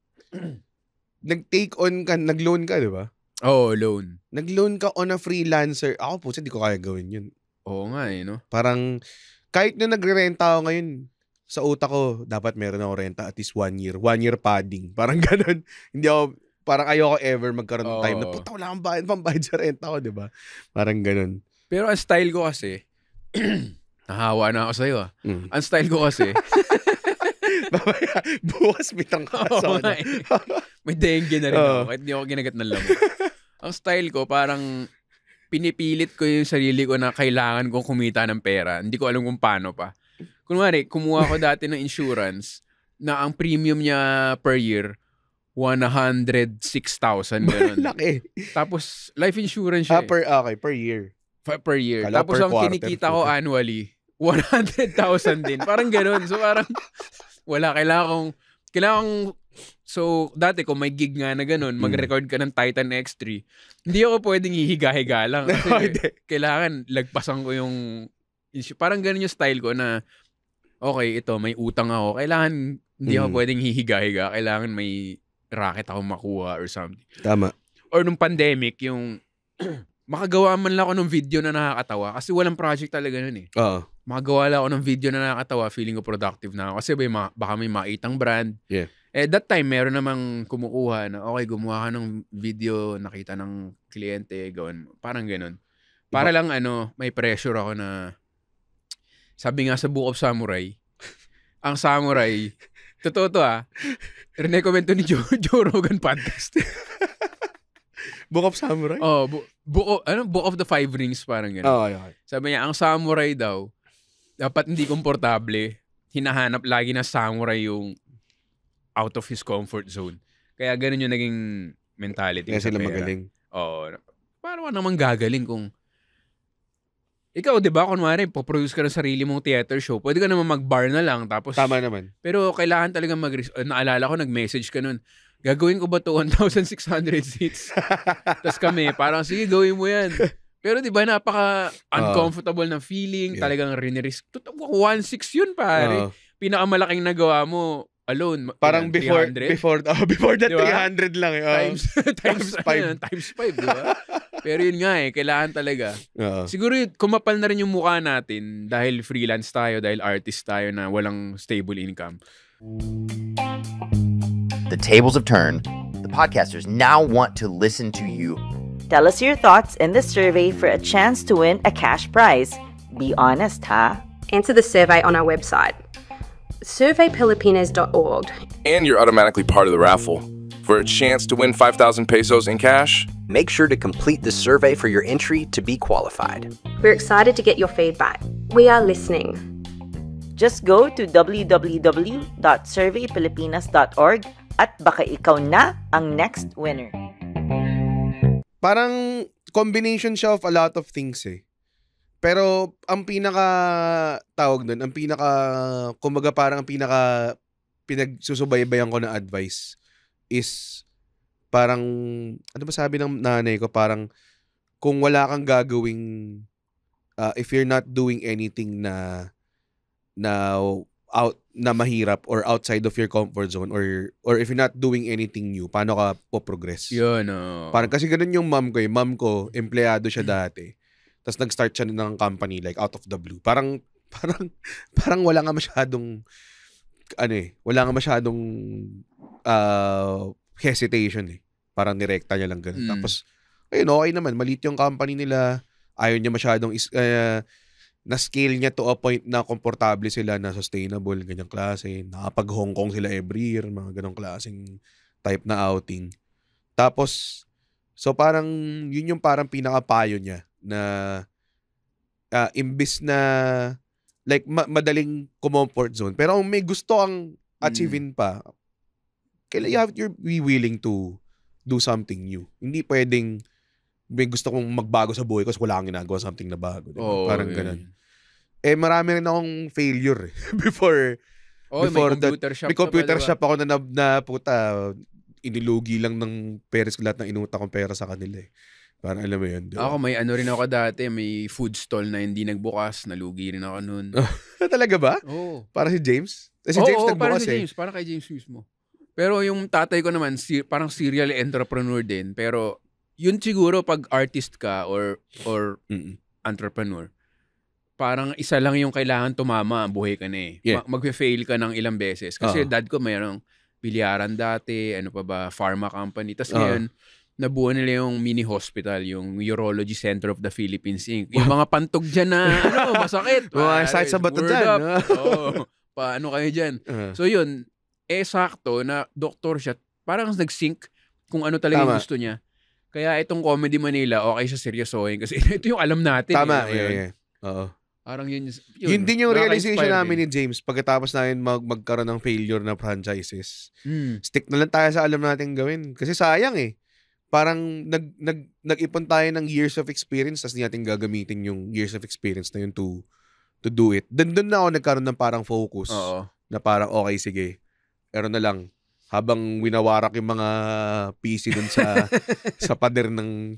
nag-take on ka, nag-loan ka, di ba? Oo, loan. Nag-loan ka on a freelancer. Ako po, hindi ko kaya gawin yun. Oo nga eh, no? Parang, kahit na nagre-renta ako ngayon, sa utak ko, dapat meron ako renta at least 1 year. 1 year padding. Parang ganun. Hindi ako, parang ayoko ever magkaroon ng time na, puta, wala akong pambayad sa renta ko, di ba? Parang ganun. Pero ang style ko kasi, nahawa na ako sa'yo Ang style ko kasi, bukas bitang kaso. May dengue na rin ako, kahit hindi ako ginagat ng lamok. Ang style ko, parang pinipilit ko yung sarili ko na kailangan kong kumita ng pera. Hindi ko alam kung paano pa. Kunwari, kumuha ko dati ng insurance na ang premium niya per year, 106,000. Ganun. Laki. Tapos, life insurance siya. Per year. Per year. Kala tapos, ang kinikita ko annually, 100,000 din. Parang ganun. So, parang, kailangan kong, so, dati kung may gig nga na ganun, mag-record ka ng Titan X3, hindi ako pwedeng hihiga-higa lang. Kasi, kailangan, lagpasan ko yung, parang ganun yung style ko na, okay, ito, may utang ako. Kailangan, hindi ako pwedeng hihiga-higa. Kailangan may racket ako makuha or something. Tama. Or nung pandemic, yung makagawa man lang ako ng video na nakakatawa. Kasi walang project talaga nun eh. Makagawa lang ako ng video na nakakatawa. Feeling ko productive na ako. Kasi baka may makitang brand. Yeah. That time, meron namang kumukuha na, okay, gumawa ka ng video, nakita ng kliyente, gawin. Parang ganun. Para lang, may pressure ako na, sabi nga sa Book of Samurai, ang samurai, totoo to recommend to ni Joe Rogan podcast. Book of Samurai? Book of the Five Rings, parang gano'n. Okay. Sabi niya, ang samurai daw, dapat hindi komportable, hinahanap lagi na samurai yung out of his comfort zone. Kaya gano'n yung naging mentality. Kaya sila magaling. Paano naman gagaling kung ikaw, di ba, kunwari, poproduce ka ng sarili mong theater show, pwede ka naman mag-bar na lang, tapos... Tama naman. Pero kailangan talaga naalala ko, nag-message ka nun, gagawin ko ba to 1,600 seats? Tapos kami, parang, sige, gawin mo yan. Pero di ba, napaka-uncomfortable na feeling, talagang rinirisk. 1,600 yun, pare. Pinakamalaking nagawa mo, alone, parang before that, diba? 300 lang eh. Times 5. Times 5, di ba? Pero yun nga eh, kailangan talaga. Siguro kumapal na rin yung mukha natin dahil freelance tayo, dahil artist tayo na walang stable income. The tables have turned. The podcasters now want to listen to you. Tell us your thoughts in the survey for a chance to win a cash prize. Be honest, huh? Answer the survey on our website, surveypilipinas.org. And you're automatically part of the raffle. For a chance to win 5,000 pesos in cash, make sure to complete the survey for your entry to be qualified. We're excited to get your feedback. We are listening. Just go to www.surveypilipinas.org at baka ikaw na ang next winner. Parang combination siya of a lot of things eh. Pero ang pinaka tawag nun, kumbaga parang ang pinaka pinagsusubaybayan ko na advice is parang, ano ba sabi ng nanay ko, parang kung wala kang gagawing, if you're not doing anything na mahirap or outside of your comfort zone or if you're not doing anything new, paano ka po-progress? Yun, Parang kasi ganun yung mom ko eh. Mom ko, empleyado siya dati. Tapos nag-start siya ng company like out of the blue. Parang wala nga masyadong hesitation eh. Parang direkta niya lang ganun. Tapos ayun, okay naman, maliit yung company nila. Ayaw niya masyadong na-scale niya to a point na komportable sila, na sustainable, ganyang klase. Nakapag-Hong Kong sila every year, mga ganong klaseng type na outing. Tapos, so parang, yun yung parang pinaka-payo niya na imbis na like madaling comfort zone. Pero kung may gusto ang achievin pa, kailangan you're willing to do something new. Hindi pwedeng may gusto kong magbago sa buhay kasi wala kang ginagawa something na bago. Diba? Parang ganun. Eh, marami rin akong failure before may computer shop ako na puta, inilugi lang ng parents ko lahat ng inuta kong pera sa kanila eh. Parang alam mo yun. Diba? Ako may ano rin ako dati, may food stall na hindi nagbukas, nalugi rin ako nun. Talaga ba? Oo. Para si James? Si James nagbukas eh. Para kay James mismo. Pero yung tatay ko naman, parang serial entrepreneur din. Pero yun siguro pag artist ka or entrepreneur, parang isa lang yung kailangan tumama, buhay ka na eh. Yeah. Mag-fail ka ng ilang beses. Kasi dad ko mayroong bilyaran dati, ano pa ba, pharma company. Tapos ngayon, nabuo nila yung mini hospital, yung Urology Center of the Philippines Inc. Yung mga pantog dyan na, masakit. Sakit sa bato dyan. Paano kayo dyan? So yun, sakto na doktor siya, parang nag-sync kung ano talaga yung gusto niya. Kaya itong Comedy Manila, okay siya seryosohin kasi ito yung alam natin. Tama, yeah. Oo. Parang yun din yung realization namin ni James pagkatapos namin magkaroon ng failure na franchises. Stick na lang tayo sa alam natin gawin. Kasi sayang eh. Parang nag-ipon tayo ng years of experience tapos hindi natin gagamitin yung years of experience na yun to do it. Doon na ako nagkaroon ng parang focus. Na parang okay, sige. Pero na lang, habang winawarak yung mga PC dun sa pader ng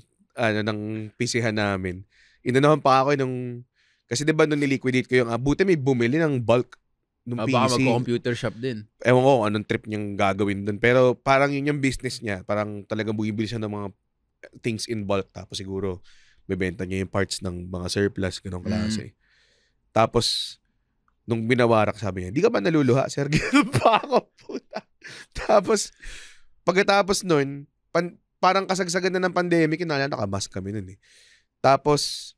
PC-han namin. Inanahan pa ako kasi diba nung niliquidate ko yung, buti may bumili ng bulk nung PC. Baka mag-computer shop din. Ewan ko anong trip niyang gagawin dun. Pero parang yun yung business niya. Parang talagang bumibili siya ng mga things in bulk. Tapos siguro, bebenta niya yung parts ng mga surplus, ganong klase. Tapos, nung binawarak, sabi niya, di ka ba naluluha, sir? Ganun pa ako, puta. Tapos, pagkatapos nun, parang kasagsagan na ng pandemic, nakamask kami nun eh. Tapos,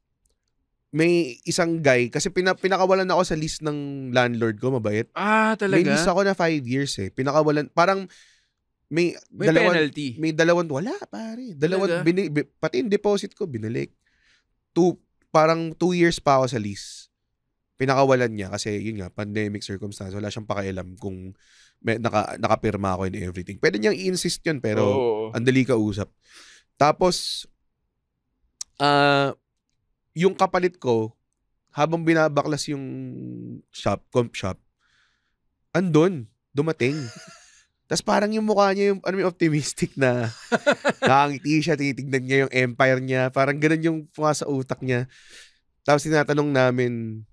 may isang guy, kasi pinakawalan ako sa list ng landlord ko, mabait. Talaga? May list ako na 5 years eh. Pinakawalan, parang may penalty. May wala pare. Pati yung deposit ko, binalik. Parang 2 years pa ako sa lease. Pinakawalan niya kasi yun nga, pandemic circumstance. Wala siyang pakialam kung nakapirma ako and everything. Pwede niyang i-insist yun, pero andali ka usap. Tapos, yung kapalit ko, habang binabaklas yung comp shop, andun, dumating. Tapos parang yung mukha niya, yung optimistic na nakangiti siya, tinitignan niya yung empire niya. Parang ganun yung mukha sa utak niya. Tapos tinatanong namin,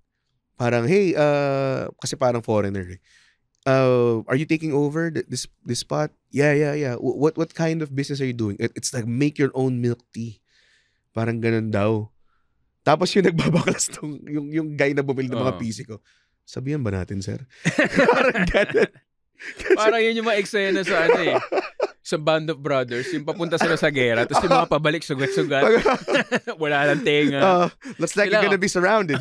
parang, hey, kasi parang foreigner eh. are you taking over this spot? Yeah. What kind of business are you doing? It's like make your own milk tea. Parang ganun daw. Tapos yung nagbabaklas yung guy na bumili ng mga PC ko. Sabihan ba natin, sir? Parang ganun. Parang yun yung mga eksena sa sa Band of Brothers, yung papunta sila sa gera, tapos yung mga pabalik, sugat-sugat. Wala lang tenga. Looks like you're gonna be surrounded.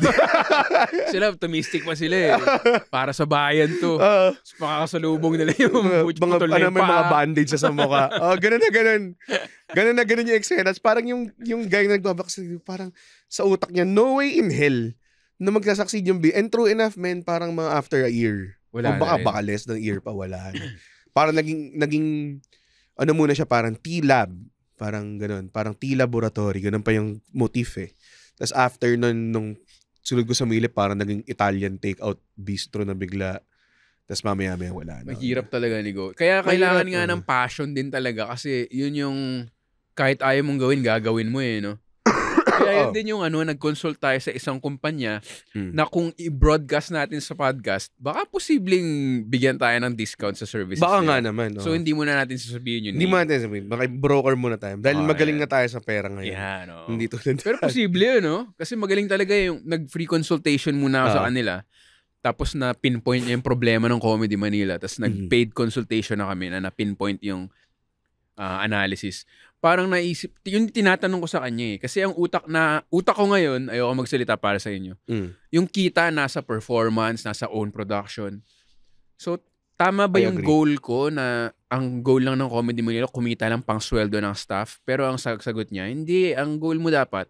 Sila, optimistic pa sila Para sa bayan to. Makakasalubong nila yung putol na yung may mga bandage sa mukha. Ganun na ganun. Ganun na ganun yung eksena. Parang yung guy na nagbabaks, parang sa utak niya, no way in hell na magsasucceed yung And true enough, man, parang mga after a year. Wala o baka less than a year pa, wala na. Parang naging ano muna siya, parang tea lab. Parang ganun. Parang tea laboratory. Ganun pa yung motif Tapos after nung sunod ko sa Milip, parang naging Italian takeout bistro na bigla. Tapos mamaya-maya wala na. Mahirap talaga, Nigo. Kaya kailangan nga ng passion din talaga kasi yun yung kahit ayaw mong gawin, gagawin mo no? Kaya yun din yung nag-consult tayo sa isang kumpanya na kung i-broadcast natin sa podcast, baka posibleng bigyan tayo ng discount sa services. Baka nga naman. So hindi muna natin sasabihin yun. Hindi mo natin sasabihin. Baka broker muna tayo. Dahil magaling na tayo sa pera ngayon. Hindi tulad. Pero posible Kasi magaling talaga yung nag-free consultation muna ako sa kanila. Tapos na pinpoint yung problema ng Comedy Manila. Tapos nag-paid consultation na kami na pinpoint yung analysis. Parang naisip, yung tinatanong ko sa kanya kasi ang utak ko ngayon, ayoko magsalita para sa inyo. Yung kita nasa performance, nasa own production. So, tama ba yung goal ko na ang goal lang ng Comedy Manila, kumita lang pang sweldo ng staff? Pero ang sagot niya, hindi, ang goal mo dapat,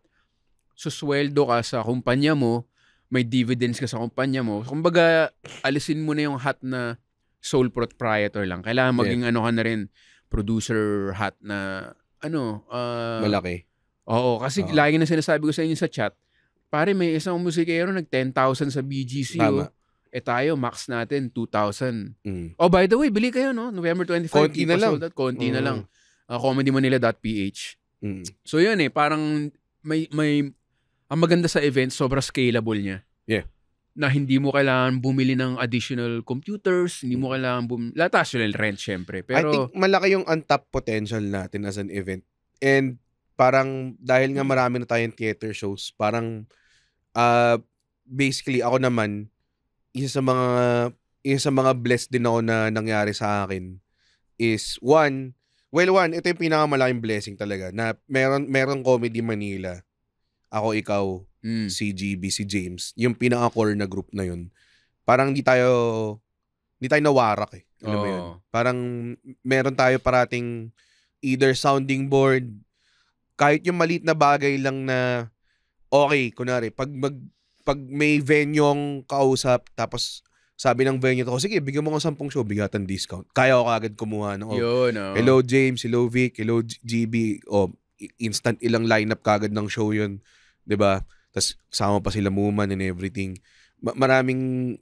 susweldo ka sa kumpanya mo, may dividends ka sa kumpanya mo. Kumbaga, alisin mo na yung hat na sole proprietor lang. Kailangan maging ka na rin, producer hat na malaki. Oo, kasi lagi na sinasabi ko sa inyo sa chat, pare may isang musikero nag 10,000 sa BGC. Tayo, max natin 2,000. Oh, by the way, bili kayo, November 25. Konti na lang. Konti na lang. comedymanila.ph. So yun parang may ang maganda sa event, sobrang scalable niya. Yeah. Na hindi mo kailangan bumili ng additional computers, hindi mo kailangan latas yung rent syempre. Pero I think malaki yung untapped potential natin as an event. And parang dahil nga marami na tayong theater shows, parang basically ako naman isa sa mga blessed din ako na nangyari sa akin is one, ito yung pinakamalaking blessing talaga na meron Comedy Manila. Ako, ikaw, si GB, si James, yung pinaka-core na group na yun. Parang hindi tayo nawarak Alam mo yun? Parang meron tayo parating either sounding board, kahit yung maliit na bagay lang na okay, kunwari, pag may venue ang kausap, tapos sabi ng venue to, sige, bigyan mo ko 10 show, bigatan discount. Kaya ko agad kumuha ng hello James, hello Vic, hello GB, instant ilang lineup kagad ng show yun. 'Di ba? Tapos kasama pa sila Muman and everything. Maraming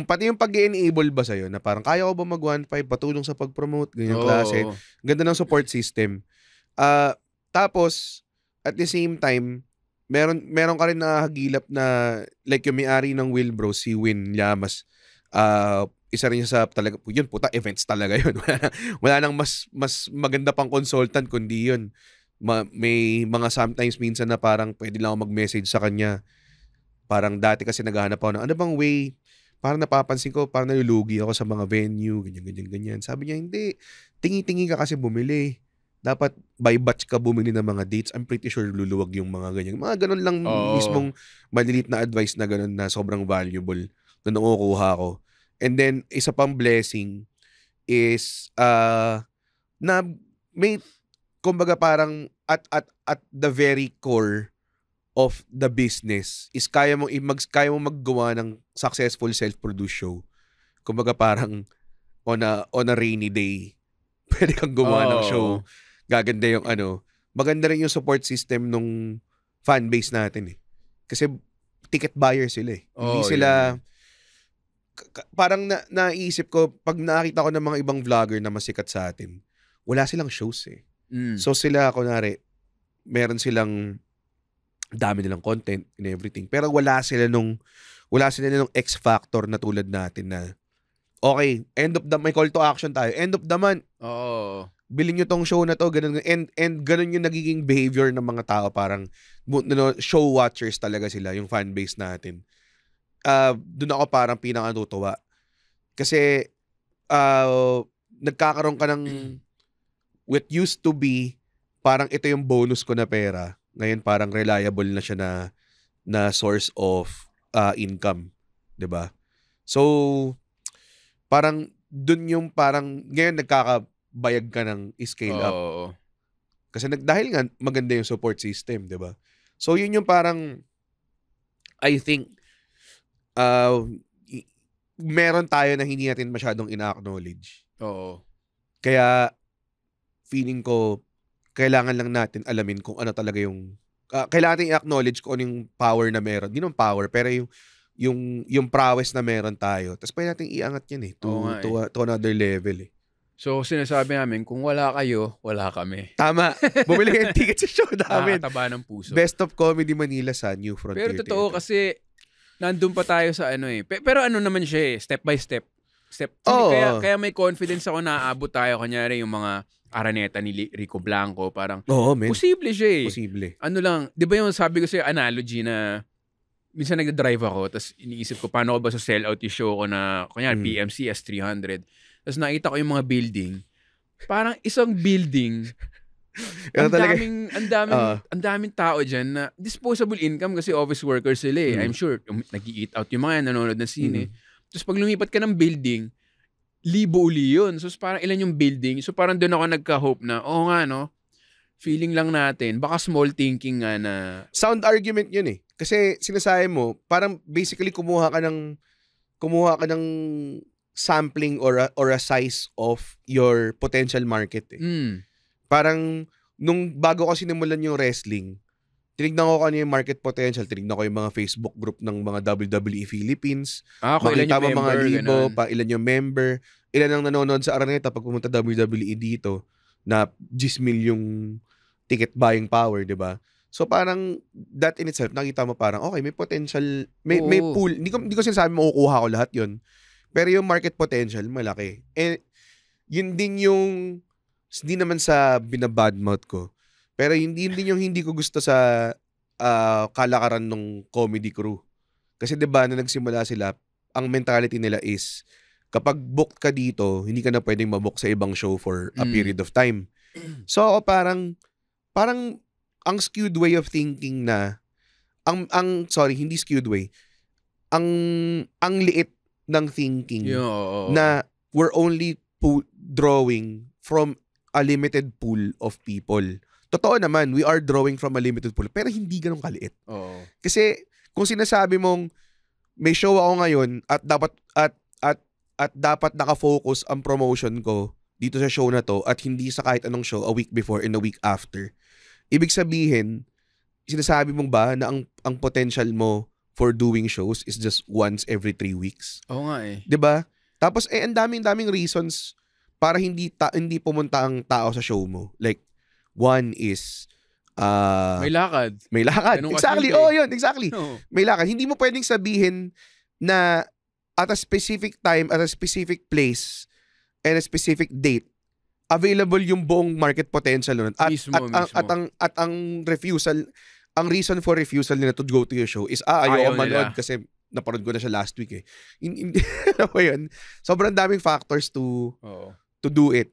pati yung pag-enable ba sa'yo na parang kaya ko ba mag 1.5 patulong sa pag-promote, ganyan klase. Ganda ng support system. Tapos at the same time, meron ka rin nakahagilap na like yung may-ari ng Wilbro, si Win Llamas. Isa rin siya sa talaga, yun puta, events talaga yun. Wala nang mas maganda pang consultant kundi yun. May mga sometimes minsan na parang pwede lang ako mag-message sa kanya. Parang dati kasi naghahanap ako ng ano bang way, parang napapansin ko, parang nalulugi ako sa mga venue, ganyan. Sabi niya, hindi, tingi-tingi ka kasi bumili. Dapat by batch ka bumili ng mga dates. I'm pretty sure luluwag yung mga ganyan. Mga ganun lang mismong malilit na advice na ganun na sobrang valuable na nakukuha ko. And then, isa pang blessing is na may kumbaga parang at the very core of the business is kaya mong maggawa ng successful self-produced show. Kumbaga parang on a rainy day pwede kang gumawa ng show. Gaganda yung maganda rin yung support system nung fan base natin Kasi ticket buyer sila Hindi sila parang naisip ko pag nakita ko ng mga ibang vlogger na masikat sa atin, wala silang shows So sila, kunwari, meron silang dami nilang content and everything. Pero wala sila nung X factor na tulad natin na okay, may call to action tayo. End of the month. Oo. Bilhin nyo tong show na to, ganun, and ganun yung nagiging behavior ng mga tao, parang show watchers talaga sila, yung fan base natin. Doon ako parang pinakatutuwa. Kasi nagkakaroon ka ng what used to be, parang ito yung bonus ko na pera. Ngayon parang reliable na siya na source of income. 'Di ba? So, parang doon yung parang, ngayon nagkakabayag ka ng scale up. Kasi dahil nga maganda yung support system, 'di ba? So yun yung parang I think meron tayo na hindi natin masyadong ina-acknowledge. Oo. Kaya feeling ko kailangan lang natin alamin kung ano talaga yung kailangan natin i-acknowledge kung ano yung power na meron. Hindi naman power, pero yung prowess na meron tayo. Tapos pwede natin iangat yan to another level eh. So, sinasabi namin, kung wala kayo, wala kami. Tama. Bumili kayo ticket sa show namin. Nakakataba ng puso. Best of Comedy Manila sa New Frontier. Pero totoo kasi, nandun pa tayo sa ano eh. Pero ano naman siya eh, step by step. Kaya may confidence ako na aabot tayo. Kanyari yung mga Araneta ni Rico Blanco, parang posible siya eh. Posible. Ano lang, di ba yung sabi ko sa'yo, analogy na minsan nagda-drive ako, tapos iniisip ko, paano ko ba sa sell out yung show ko na, kanyari PMC S300. Tapos nakita ko yung mga building. Parang isang building. Ang daming tao dyan na disposable income kasi office workers sila eh. I'm sure, nag-eat out yung mga nanonood ng sine. Tapos pag lumipat ka ng building, libo uli yun. So parang ilan yung building. So parang doon ako nagka-hope na, nga no, feeling lang natin. Baka small thinking nga na. Sound argument yun eh. Kasi sinasabi mo, parang basically kumuha ka ng sampling or a size of your potential market eh. Parang nung bago ko sinimulan yung wrestling, tinignan ko ano yung market potential, tinignan ko yung mga Facebook group ng mga WWE Philippines, makita mo mga libo, ilan yung member, ilan ang nanonood sa Araneta pag pumunta WWE dito, na 10 yung ticket buying power, di ba? So parang that in itself, nakita mo parang okay, may potential, may pool. Hindi ko sinasabi makukuha ko lahat yun. Pero yung market potential, malaki. And yun din yung, hindi naman sa binabadmouth ko, pero yun din yung hindi ko gusto sa kalakaran ng comedy crew. Kasi diba, na nagsimula sila, ang mentality nila is, kapag booked ka dito, hindi ka na pwedeng mabook sa ibang show for a period of time. So ako parang ang skewed way of thinking na, hindi skewed way, ang liit ng thinking na we're only drawing from a limited pool of people. Totoo naman, we are drawing from a limited pool, pero hindi ganun kaliit. Kasi kung sinasabi mong may show ako ngayon at dapat nakafocus ang promotion ko dito sa show na to at hindi sa kahit anong show a week before and a week after, ibig sabihin, sinasabi mong ba na ang potential mo for doing shows is just once every 3 weeks. Oo nga eh. 'Di ba? Tapos ang daming reasons para hindi pumunta ang tao sa show mo. Like one is may lakad. Exactly. Yun, exactly. No. May lakad. Hindi mo pwedeng sabihin na at a specific time, at a specific place, and a specific date, available yung buong market potential nun. At ang refusal, ang reason for refusal nila to go to your show is ayaw manood kasi naparod ko na siya last week eh. Ano ba yun? Sobrang daming factors to do it.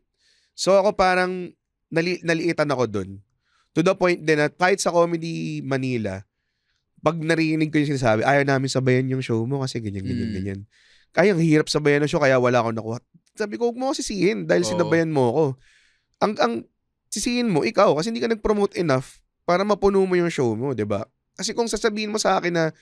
So ako parang naliitan ako dun. To the point din na kahit sa Comedy Manila, pag narinig ko yung sinasabi, ayaw namin sabayan yung show mo kasi ganyan. Kaya ang hirap sabayan ng show kaya wala akong nakuha. Sabi ko, huwag mo ako sisihin dahil sinabayan mo ako. Ang sisihin mo, ikaw, kasi hindi ka nag-promote enough para mapuno mo yung show mo, 'di ba? Kasi kung sasabihin mo sa akin na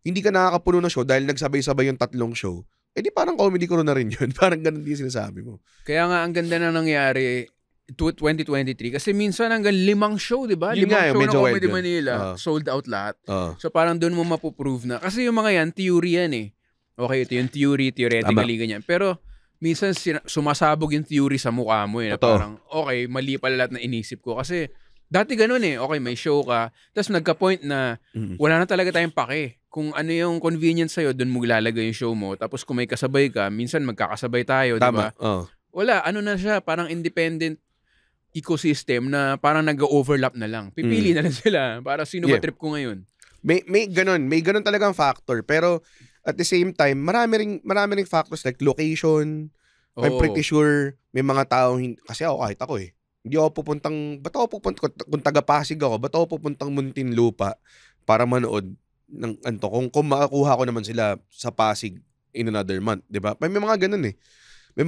hindi ka nakakapuno ng show dahil nagsabay-sabay yung 3 show, di parang comedy crew na rin yun. Parang ganun din sinasabi mo. Kaya nga ang ganda na nangyari 2023 kasi minsan hanggang 5 show, 'di ba? 5 show ng Comedy Manila, sold out lahat. So parang doon mo mapuprove na. Kasi yung mga yan, theory yan eh. Okay, ito yung theoretically ganyan. Pero minsan sumasabog yung theory sa mukha mo eh. Na parang, okay, mali pala lahat na inisip ko. Kasi Dati ganun eh. Okay, may show ka. Tapos nagka-point na wala na talaga tayong pake. Kung ano yung convenience sa'yo, doon mo ilalagay yung show mo. Tapos kung may kasabay ka, minsan magkakasabay tayo, di ba? Wala, ano na siya, parang independent ecosystem na parang nag-overlap na lang. Pipili na lang sila para sino ba trip ko ngayon. May ganun talagang factor. Pero at the same time, marami ring factors like location. I'm pretty sure may mga taong, kasi kahit ako hindi ako pupuntang, kung taga-Pasig ako, ba't ako pupuntang Muntinlupa para manood ng anto, kung makakuha ko naman sila sa Pasig in another month, di ba? May mga ganun May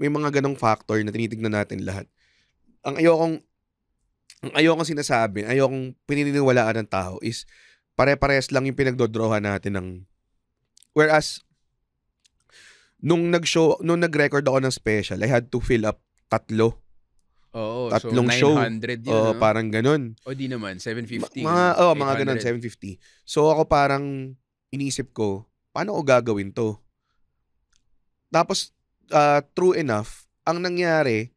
mga ganong factor na tinitignan natin lahat. Ang ayokong sinasabi, ayokong pininiwalaan ng tao is pare-pares lang yung pinagdodrawhan natin ng, whereas nung nag-record ako ng special, I had to fill up tatlong so show. 900 yun, parang ganun. O di naman, 750. Mga ganun, 750. So ako parang inisip ko, paano ko gagawin to? Tapos, true enough, ang nangyari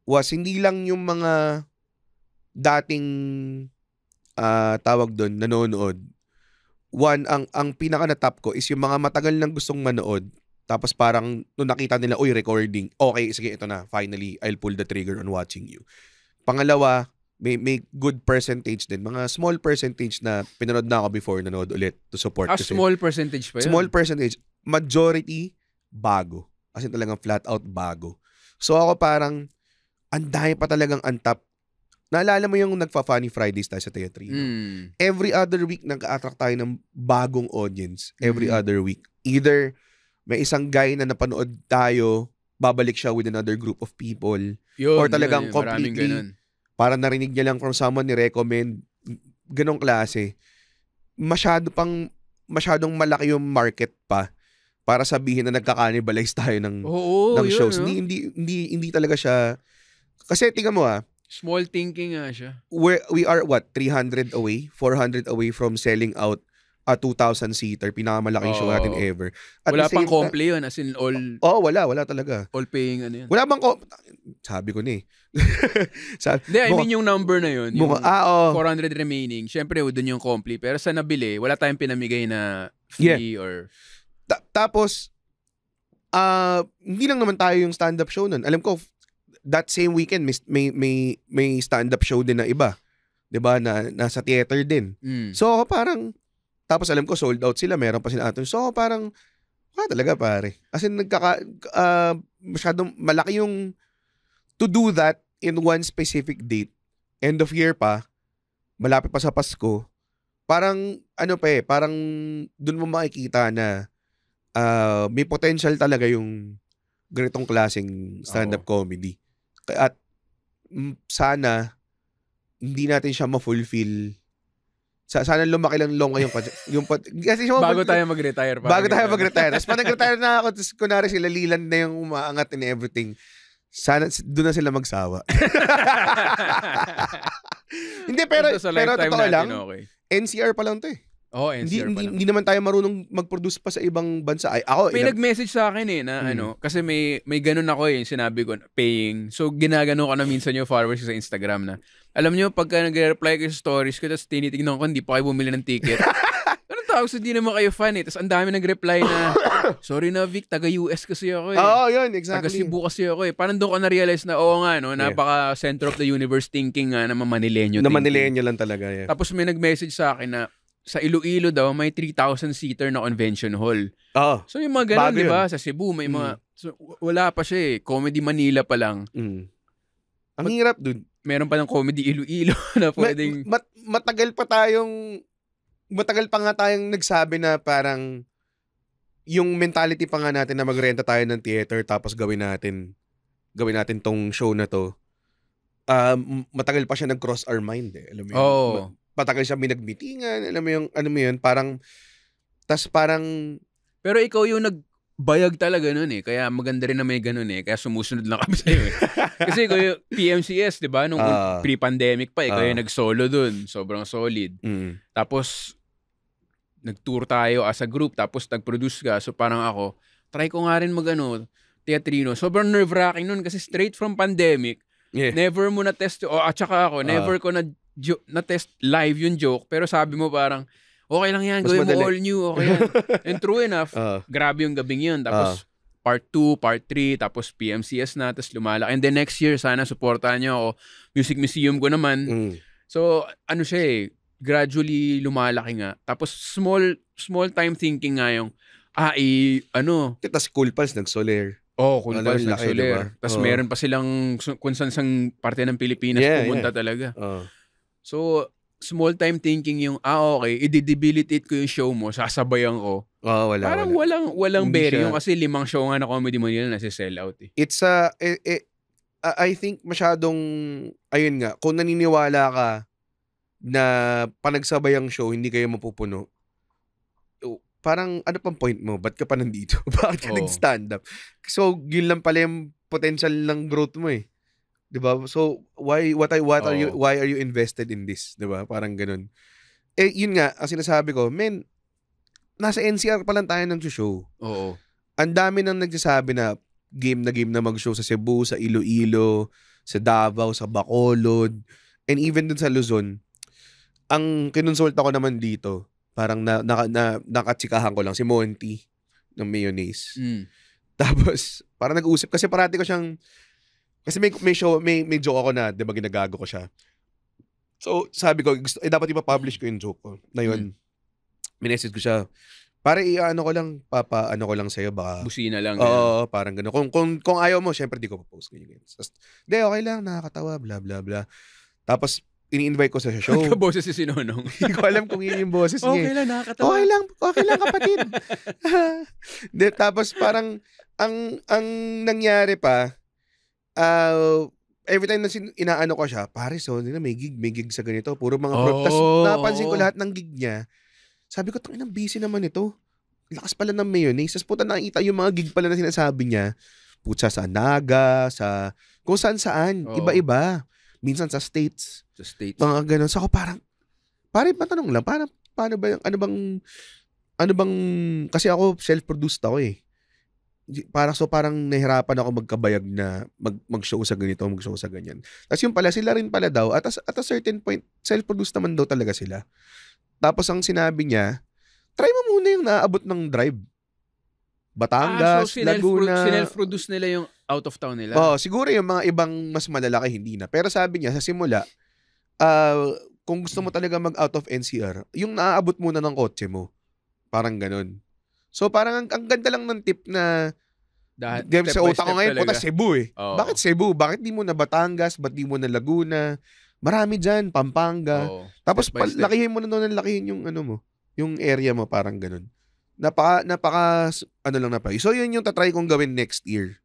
was hindi lang yung mga dating tawag doon, nanonood. One, ang pinaka na top ko is yung mga matagal nang gustong manood. Tapos parang nung nakita nila, recording. Okay, sige, ito na. Finally, I'll pull the trigger on watching you. Pangalawa, may good percentage din. Mga small percentage na pinanood na ako before, nanood ulit to support. Small percentage pa yun? Small percentage. Majority, bago. Kasi talagang flat out bago. So ako parang, ang dami pa talagang untap. Naalala mo yung nagfa-Funny Fridays tayo sa Teatrino? Every other week, nag-attract tayo ng bagong audience. Every other week. Either may isang guy na napanood tayo, babalik siya with another group of people. Or talagang completely, parang narinig niya lang from someone ni-recommend. Ganong klase. Masyadong malaki yung market pa para sabihin na nagka-cannibalize tayo ng shows. Hindi talaga siya. Kasi tingnan mo small thinking nga siya. We are 300 away, 400 away from selling out a 2,000-seater, pinakamalaking show natin ever. At wala pang compli yun, as in all... wala talaga. All paying ano yun. Wala bang sabi ko I mean yung number na yun, yung 400 remaining, syempre doon yung compli, pero sa nabili, wala tayong pinamigay na free or... Tapos, hindi lang naman tayo yung stand-up show nun. Alam ko, that same weekend, may stand-up show din na iba. 'Di ba na nasa theater din. So ako parang, tapos alam ko sold out sila, meron pa sila aton. So ako parang, talaga pare. As in, masyadong malaki yung to do that in one specific date. End of year pa, malapit pa sa Pasko. Parang, parang dun mo makikita na may potential talaga yung ganitong klaseng stand-up comedy. At sana hindi natin siya ma-fulfill. Sana lumaki lang yung kasi bago tayo mag-retire. Tapos pag nag-retire na ako, tapos kunwari sila Leland na yung umaangat and everything, sana doon na sila magsawa. Hindi, pero totoo lang, NCR pa lang to NCR pa lang. Hindi naman tayo marunong mag-produce pa sa ibang bansa. May nag-message sa akin na kasi may ganun ako sinabi ko, paying. So, ginagano ko na minsan yung followers sa Instagram na, alam nyo, pagka nag-reply kayo sa stories ko, tapos tinitignan ko, hindi pa kayo bumili ng ticket. Anong tawag? So, hindi naman kayo fan Tapos, ang dami nag-reply na, sorry na, Vic, taga-US kasi ako yun, exactly. Taga-Cebu kasi ako Parang doon ko na-realize na, napaka-center of the universe thinking na Manileño thinking. Na Manileño lang talaga, Tapos, may nag-message sa akin na, sa Iloilo daw, may 3,000-seater na convention hall. So, yung mga ganun, di ba? Sa Cebu, may mga... So, wala pa siya Comedy Manila pa lang. Ang hirap dun. Meron pa ng Comedy Iloilo na pwedeng... Matagal pa nga tayong nagsabi na parang yung mentality pa nga natin na magrenta tayo ng theater tapos gawin natin tong show na to. Matagal pa siya nag-cross our mind Alam mo yun? Matagal siya minagmitingan, alam mo yun, parang, tas parang... Pero ikaw yung nagbayag talaga nun kaya maganda rin na may ganun kaya sumusunod lang kami sa'yo Kasi ikaw yung PMCS, di ba? Nung pre-pandemic pa, ikaw yung nag-solo dun, sobrang solid. Tapos, nag-tour tayo as a group, tapos nag-produce ka, so parang ako, try ko nga rin teatrino. Sobrang nerve-wracking nun kasi straight from pandemic, Never mo na-test, at saka ako, never ko na-test live yung joke, pero sabi mo parang, okay lang yan, gawin mo all new, okay yan. And true enough, grabe yung gabing yun. Tapos, part 2, part 3, tapos PMCS na, tapos lumalaki. And then next year, sana supportahan nyo ako. Music Museum ko naman. So, siya gradually lumalaki nga. Tapos, small time thinking nga yung, Tapos Cool Pals nag-Soler. Cool Pals nag-Soler. Tapos meron pa silang kung saan parte ng Pilipinas pumunta talaga. So, small time thinking yung, okay, i-debilitate ko yung show mo, sasabayan ko. Parang walang bearing yung kasi 5 show nga na Comedy Manila nasi-sell out eh. It's I think masyadong, ayun nga, kung naniniwala ka na panagsabayang show, hindi kayo mapupuno, parang ano pang point mo? Ba't ka pa nandito? Bakit ka nag-stand up? So, yun lang pala yung potential ng growth mo eh. 'Di ba? So, why are you invested in this? 'Di ba? Parang ganun. Yun nga, ang sinasabi ko, men, nasa NCR pa lang tayo ng show. Oo. Ang dami nang nagsasabi na game na mag-show sa Cebu, sa Iloilo, sa Davao, sa Bacolod, and even dun sa Luzon. Ang kinonsulta ko naman dito, parang nakatsikahan ko lang si Monty ng Mayonnaise. Tapos, parang nag-uusap kasi parati ko siyang kasi may joke ako na, 'di ba, ginagago ko siya. So, sabi ko, dapat ipa-publish ko yung joke ko. Na yun, minessage ko siya. Para ko lang sa'yo, baka busina lang. Oo, parang gano'n. Kung ayaw mo, syempre di ko pa-post ganyan. Hindi, okay lang, nakakatawa, bla bla bla. Tapos, ini-invite ko sa show. Boses si Sinonong. Hindi ko alam kung yun yung boses niya. Okay lang, nakakatawa. Okay lang kapatid. Tapos, parang, ang nangyari pa, every time na inaano ko siya, pare, so may gig sa ganito, puro mga Tapos napansin ko lahat ng gig niya. Sabi ko, tanginang busy naman ito. Lakas pala ng Mayonnaise. Tapos puta nakita yung mga gig pala na sinasabi niya. Putsa sa Naga, sa kung saan. Iba-iba. Minsan sa States. Mga ganun. So ako parang, matanong lang, paano ba yung, ano bang, kasi ako self-produced ako eh. Parang nahirapan ako magkabayag na mag-show sa ganito, mag-show sa ganyan. Tapos yung pala, sila rin pala daw, at a certain point, self-produced naman daw talaga sila. Tapos ang sinabi niya, try mo muna yung naaabot ng drive. Batangas, Laguna. Sinelf-produce nila yung out of town nila? Siguro yung mga ibang mas malalaki, hindi na. Pero sabi niya, sa simula, kung gusto mo talaga mag-out of NCR, yung naaabot muna ng kotse mo. Parang ganun. So parang ang ganda lang ng tip na sa utak ko ngayon, puta Cebu eh. Bakit Cebu? Bakit di mo na Batangas? Ba't di mo na Laguna? Marami dyan, Pampanga. Tapos lakihin mo na doon, lakihin yung yung area mo, parang ganun. Napaka So yun yung tatry kong gawin next year.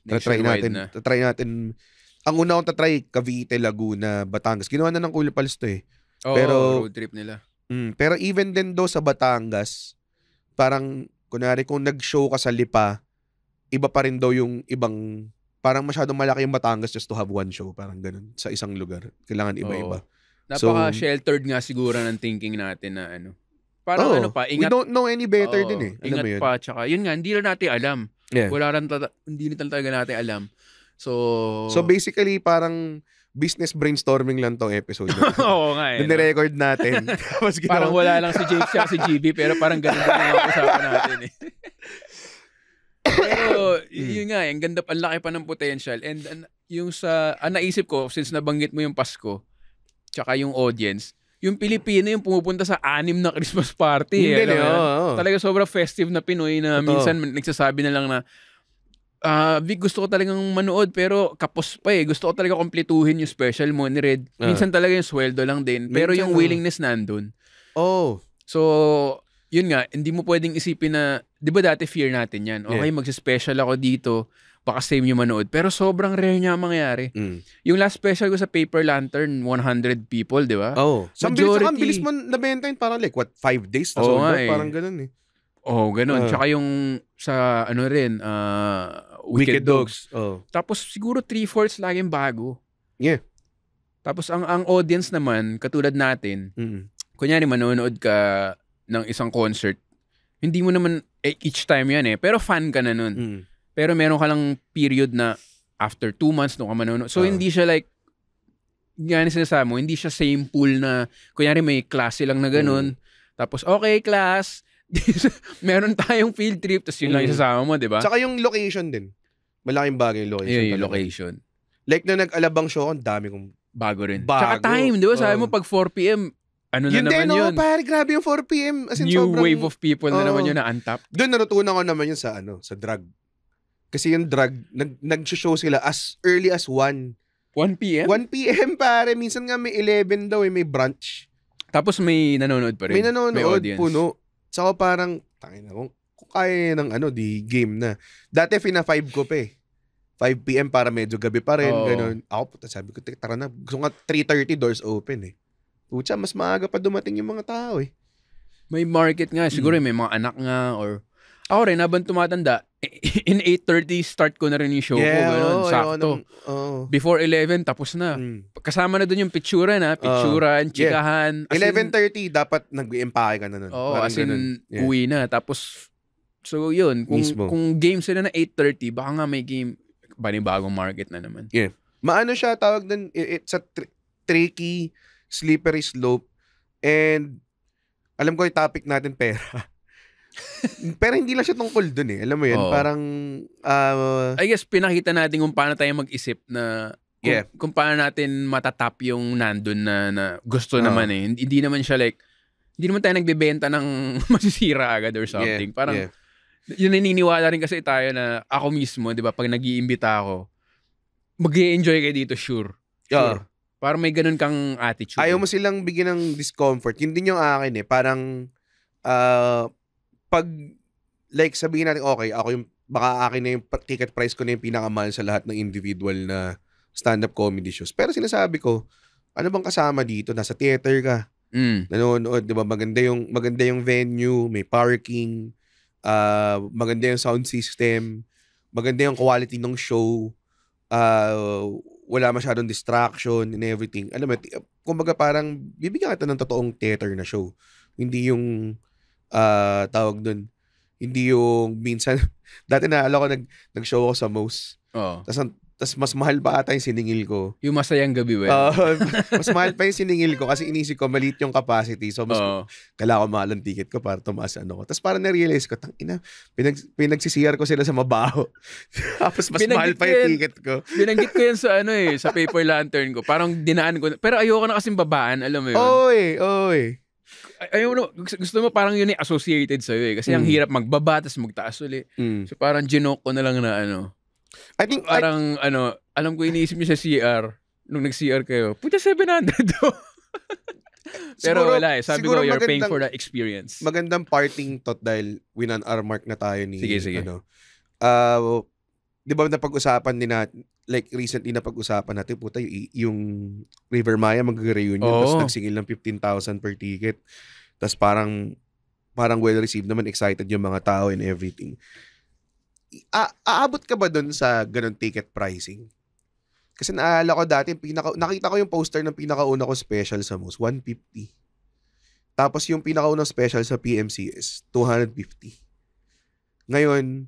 Tatry natin. Ang una kong tatry, Cavite, Laguna, Batangas. Ginawa na ng Cool Pals to eh. Pero road trip nila. Pero even din do sa Batangas, parang kunwari kung nag-show ka sa Lipa, iba pa rin daw yung ibang, parang masyadong malaki yung Batangas just to have one show, parang ganun, sa isang lugar. Kailangan iba-iba. Napaka-sheltered nga siguro ng thinking natin na parang ingat. We don't know any better din eh. Alam ingat mo yun? pa, tsaka yun nga, hindi lang natin alam. Yeah. Hindi talaga natin alam. So basically, parang business brainstorming lang tong episode. Oo nga eh. Nire-record natin. Parang wala lang si Jake siya, si GB, pero parang ganun din ang usapan natin eh. Pero, yun nga, ang ganda, ang laki pa ng potential. And yung naisip ko, since nabanggit mo yung Pasko, tsaka yung audience, yung Pilipino yung pumupunta sa 6 na Christmas party. Talaga sobrang festive na Pinoy na minsan nagsasabi na lang na, Vic, gusto ko talagang manood pero kapos pa eh. Gusto ko talaga kompletuhin yung special mo ni Red. Minsan talaga yung sweldo lang din. Pero yung willingness nandun. So, yun nga, hindi mo pwedeng isipin na, di ba dati fear natin yan? Okay, magsispecial ako dito, baka same yung manood. Pero sobrang rare niya mangyari. Yung last special ko sa Paper Lantern, 100 people, di ba? Majority. Ang bilis mo nabenta yun, parang 5 days na sold out, parang ganun eh. Ganun. Tsaka yung sa Wicked Dogs. Tapos siguro 3/4 laging bago. Yeah. Tapos ang audience naman, katulad natin, kunyari manonood ka ng isang concert, hindi mo naman each time yan eh, pero fan ka na nun. Pero meron ka lang period na after 2 months nung ka manonood. So, hindi siya like, yan sinasabi mo, hindi siya same pool na, kunyari may klase lang na ganun, tapos, okay, class, meron tayong field trip, tapos yun lang isasama mo, di ba? Tsaka yung location din. Malaking bagay yung location. Yung location. Like, na nag-alabang show, ang dami kong bago rin. Bago. Tsaka time, di ba? Sabi mo, pag 4 p.m., ano na naman yun? Pare, grabe yung 4 p.m. As in, New sobrang, wave of people na naman yun na untap. Doon natutunan ko naman yun sa drug. Kasi yung drug, nag-show sila as early as 1. 1 p.m.? 1 p.m. pare. Minsan nga may 11 daw may brunch. Tapos may nanonood pa rin. May nanonood, audience. puno. Saka parang, tangina, kung kaya ng di game na. Dati fina 5 ko pa 5 p.m. para medyo gabi pa rin, ganun. Ako, sabi ko, tara na. Gusto nga 3:30 doors open Pucha, mas maaga pa dumating yung mga tao May market nga. Siguro may mga anak nga or... Ako rin, habang tumatanda, in 8:30 start ko na rin yung show ko. Ganun, sakto. Before 11, tapos na. Kasama na dun yung picturan, chikahan. 11:30, dapat nag-empake ka na nun. As in, uwi na. Tapos, so yun, kung game sila na 8:30, baka nga may game, bagong market na naman. Yeah. Maano siya, tawag dun, it's a tricky, slippery slope. And, alam ko yung topic natin, pera. Pero hindi lang siya tungkol dun Alam mo yun, parang... I guess pinakita natin kung paano tayo mag-isip na... Kung paano natin matatap yung nandun na gusto naman Hindi naman siya like... Hindi naman tayo nagbebenta ng masisira agad or something. Parang... Yun naniniwala rin kasi tayo na ako mismo, di ba, pag nag-iimbita ako, mag-i-enjoy kayo dito, sure. Parang may ganun kang attitude. Ayaw mo silang bigyan ng discomfort. Yun din yung akin Parang... pag, like, sabihin natin, okay, ako yung, baka akin na yung ticket price ko na yung pinakamahal sa lahat ng individual na stand-up comedy shows. Pero sinasabi ko, ano bang kasama dito? Nasa theater ka. Nanonood, di ba? Maganda yung venue, may parking, maganda yung sound system, maganda yung quality ng show, wala masyadong distraction and everything. Alam mo, kumbaga parang, bibigyan kita ng totoong theater na show. Hindi yung tawag dun, hindi yung minsan dati naalala ko nag-show ako sa Mo's. Tas mas mahal pa ata yung siningil ko. Yung Masayang Gabi mas mahal pa yung siningil ko kasi inisip ko maliit yung capacity. So mas kailangan ko mahal ang ticket ko para tumaas ko. Tas parang na-realize ko, tangina, pinagsisiyar ko sila sa mabaho. Tapos mas mahal pa yung ticket ko. Binanggit ko yan sa sa paper lantern ko. Parang dinaan ko. Pero ayoko na kasing babaan, alam mo yun. Oy. Gusto mo parang yun associated sa'yo kasi ang hirap magbaba tas magtaas ulit. So parang ginoke ko na lang na I think parang alam ko iniisip niyo sa CR nung nag-CR kayo. Puta 700 do. Pero siguro, wala sabi ko you're paying for the experience. Magandang parting thought dahil win an hour mark na tayo ni sige. Di ba napag-usapan din natin, like recently napag-usapan natin, puta, yung River Maya mag-reunion, tapos nagsingil ng 15,000 per ticket. Tapos parang well-received naman, excited yung mga tao and everything. Aabot ka ba dun sa ganun ticket pricing? Kasi naalala ko dati, nakita ko yung poster ng pinakauna ko special sa Mo's, 150. Tapos yung pinakaunang special sa PMC is 250. Ngayon,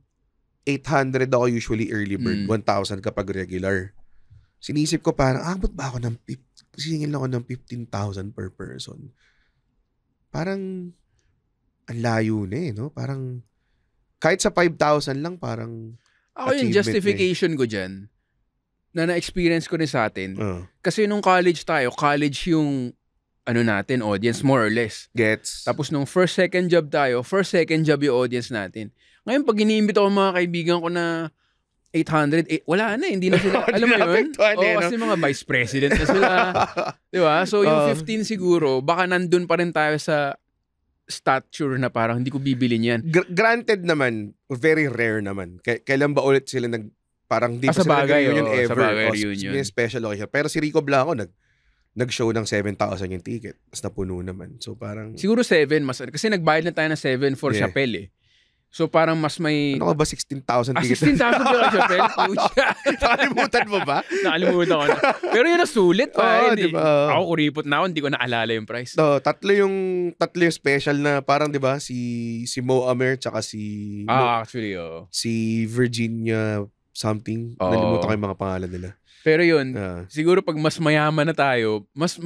800 ako usually early bird, 1,000 kapag regular. Sinisip ko parang, abot ba ako ng singil ako ng 15,000 per person. Parang, ang layo na no? Parang, kahit sa 5,000 lang, parang, ako yung justification ko dyan, na na-experience ko rin sa atin. Kasi nung college yung, natin, audience, more or less. Gets. Tapos nung first, second job yung audience natin. Ngayon, pag iniimbita ko mga kaibigan ko na 800, wala na, hindi na sila, alam mo yun? Kasi mga vice president na sila. Diba? So, yung 15 siguro, baka nandun pa rin tayo sa stature na parang hindi ko bibili niyan. Granted naman, very rare naman. Kailan ba ulit sila parang di pa sila nag-reunion ever. May special occasion. Pero si Rico Blanco, nag-show ng 7,000 yung ticket. Mas napuno naman. So, parang... Siguro 7. Kasi nagbayad na tayo ng 7 for Chappelle So parang mas may... Ano ka ba 16,000 ticket? 16,000 yung Chappelle? Nakalimutan mo ba? Nakalimutan ko na. Pero yun ang sulit pa. Diba? Ako kuripot na ako, hindi ko naalala yung price. Tatlo yung special na parang, di ba, si Mo Amer tsaka si... actually, si Virginia something. Nalimutan ko yung mga pangalan nila. Pero yun, siguro pag mas mayaman na tayo, mas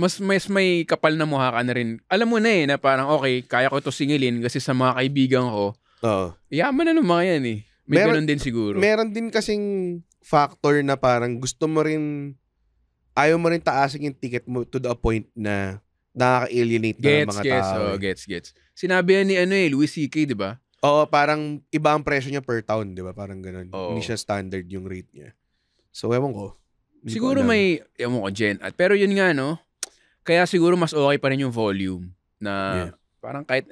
may kapal na mukha ka na rin. Alam mo na na parang okay, kaya ko ito singilin kasi sa mga kaibigan ko, yaman na ng mga yan May ganun din siguro. Meron din kasing factor na parang gusto mo rin, ayaw mo rin taasin yung ticket mo to the point na nakaka-alienate na mga tao. Gets. Sinabi yan ni Louis C.K., di ba? Oo, parang iba ang presyo niya per town, di ba? Parang ganun. Hindi siya standard yung rate niya. So, ewan ko. Siguro may, ewan ko, Jen. Pero yun nga, no? Kaya siguro mas okay pa rin yung volume na parang kahit,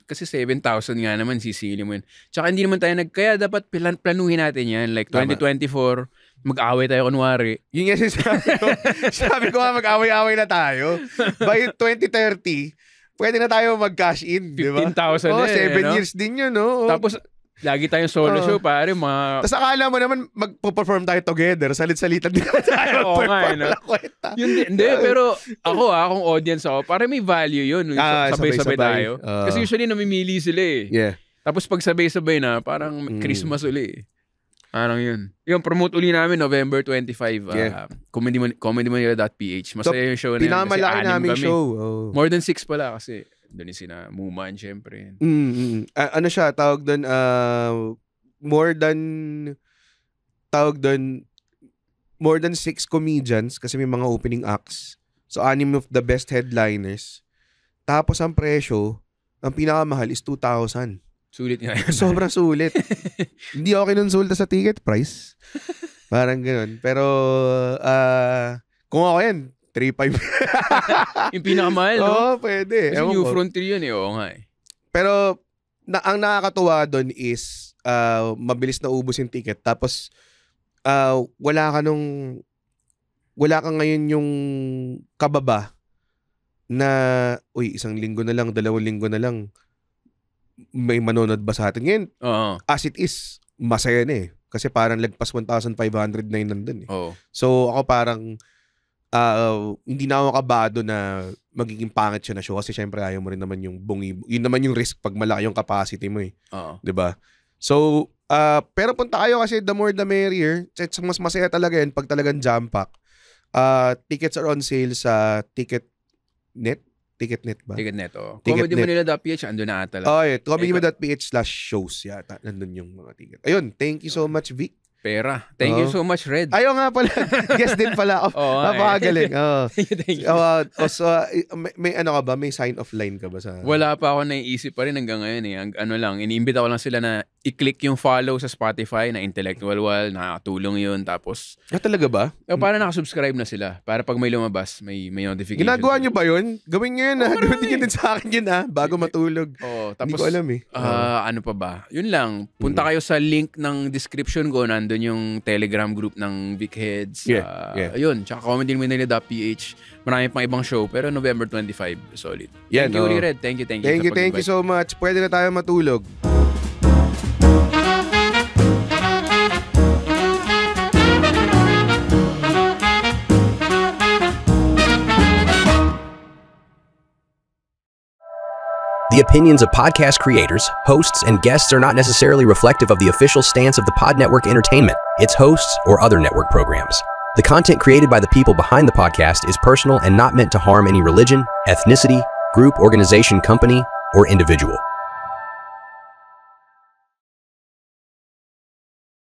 kasi 7,000 nga naman, sisili mo yun. Tsaka hindi naman tayo kaya dapat planuhin natin yan. Like 2024, mag-away tayo kunwari. Yun nga sinasabi ko. Sabi ko nga mag-away-away na tayo. By 2030, pwede na tayo mag-cash in, di ba? 15,000 7 years din yun, no? Tapos, lagi tayong solo show, pare. Tapos akala mo naman, mag-perform tayo together. Salit-salitan din tayo. Oo nga, no? Hindi, pero ako kung audience ako, pare may value yun. Sabay-sabay tayo. Kasi usually namimili sila Yeah. Tapos pag sabay-sabay na, parang Christmas uli Parang yun. Yung promote uli namin November 25. Comedymanila.ph. Masaya yung show na yun. Pinamalaki namin show. More than 6 pala kasi doon sina Muman, syempre. Ano siya, tawag doon, more than 6 comedians kasi may mga opening acts. So, 6 of the best headliners. Tapos, ang presyo, ang pinakamahal is 2,000. Sulit nga yun. Sobrang sulit. Hindi ako kinonsulta sa ticket price. Parang gano'n. Pero, kung ako yan, 3,500. Yung pinakamahal, no? Oo, pwede. Kasi New Frontier yun Oo nga Pero, ang nakakatuwa doon is, mabilis na ubos yung ticket. Tapos, wala ka ngayon yung kababa na, 1 linggo na lang, 2 linggo na lang, may manonood ba sa atin ngayon? As it is, masaya na Kasi parang lagpas 1,500 na yun nandun So, ako parang, hindi na ako kabado na magiging pangit siya na show kasi syempre ayaw mo rin naman yung bungi. Yun naman yung risk pag malaki yung capacity mo Diba? So, pero punta kayo kasi the more the merrier. Mas masaya talaga yun pag talagang jam-pack. Tickets are on sale sa Ticketnet ba? Ticketnet, Comedymanila.ph, andun na ata lang. Comedymanila.ph/shows yata. Nandun yung mga ticket. Ayun, thank you so much, Vic. Pera. Thank you so much, Red. Ayaw nga pala. Guest din pala ako. Napakagaling. Thank you. So, may ano ka ba? May sign of line ka ba sa... Wala pa ako naiisip pa rin hanggang ngayon iniimbita ko lang sila na i-click yung follow sa Spotify na Intellectual Wall. Nakakatulong yun. Tapos... talaga ba? Para nakasubscribe na sila. Para pag may lumabas, may notification. Ginagawa nyo ba yun? Gawin nyo yun Gawin nyo din sa akin yun Bago matulog. Tapos, hindi ko alam ano pa ba? Yun lang. Punta kayo sa link ng description ko. Nandun yung Telegram group ng Vic Heads. Ayun. Tsaka comedymanila.ph. Marami pang ibang show. Pero November 25, solid. Thank you, Red. Thank you. Thank you so much. Pwede na tayo matulog. The opinions of podcast creators, hosts, and guests are not necessarily reflective of the official stance of the Pod Network Entertainment, its hosts, or other network programs. The content created by the people behind the podcast is personal and not meant to harm any religion, ethnicity, group, organization, company, or individual.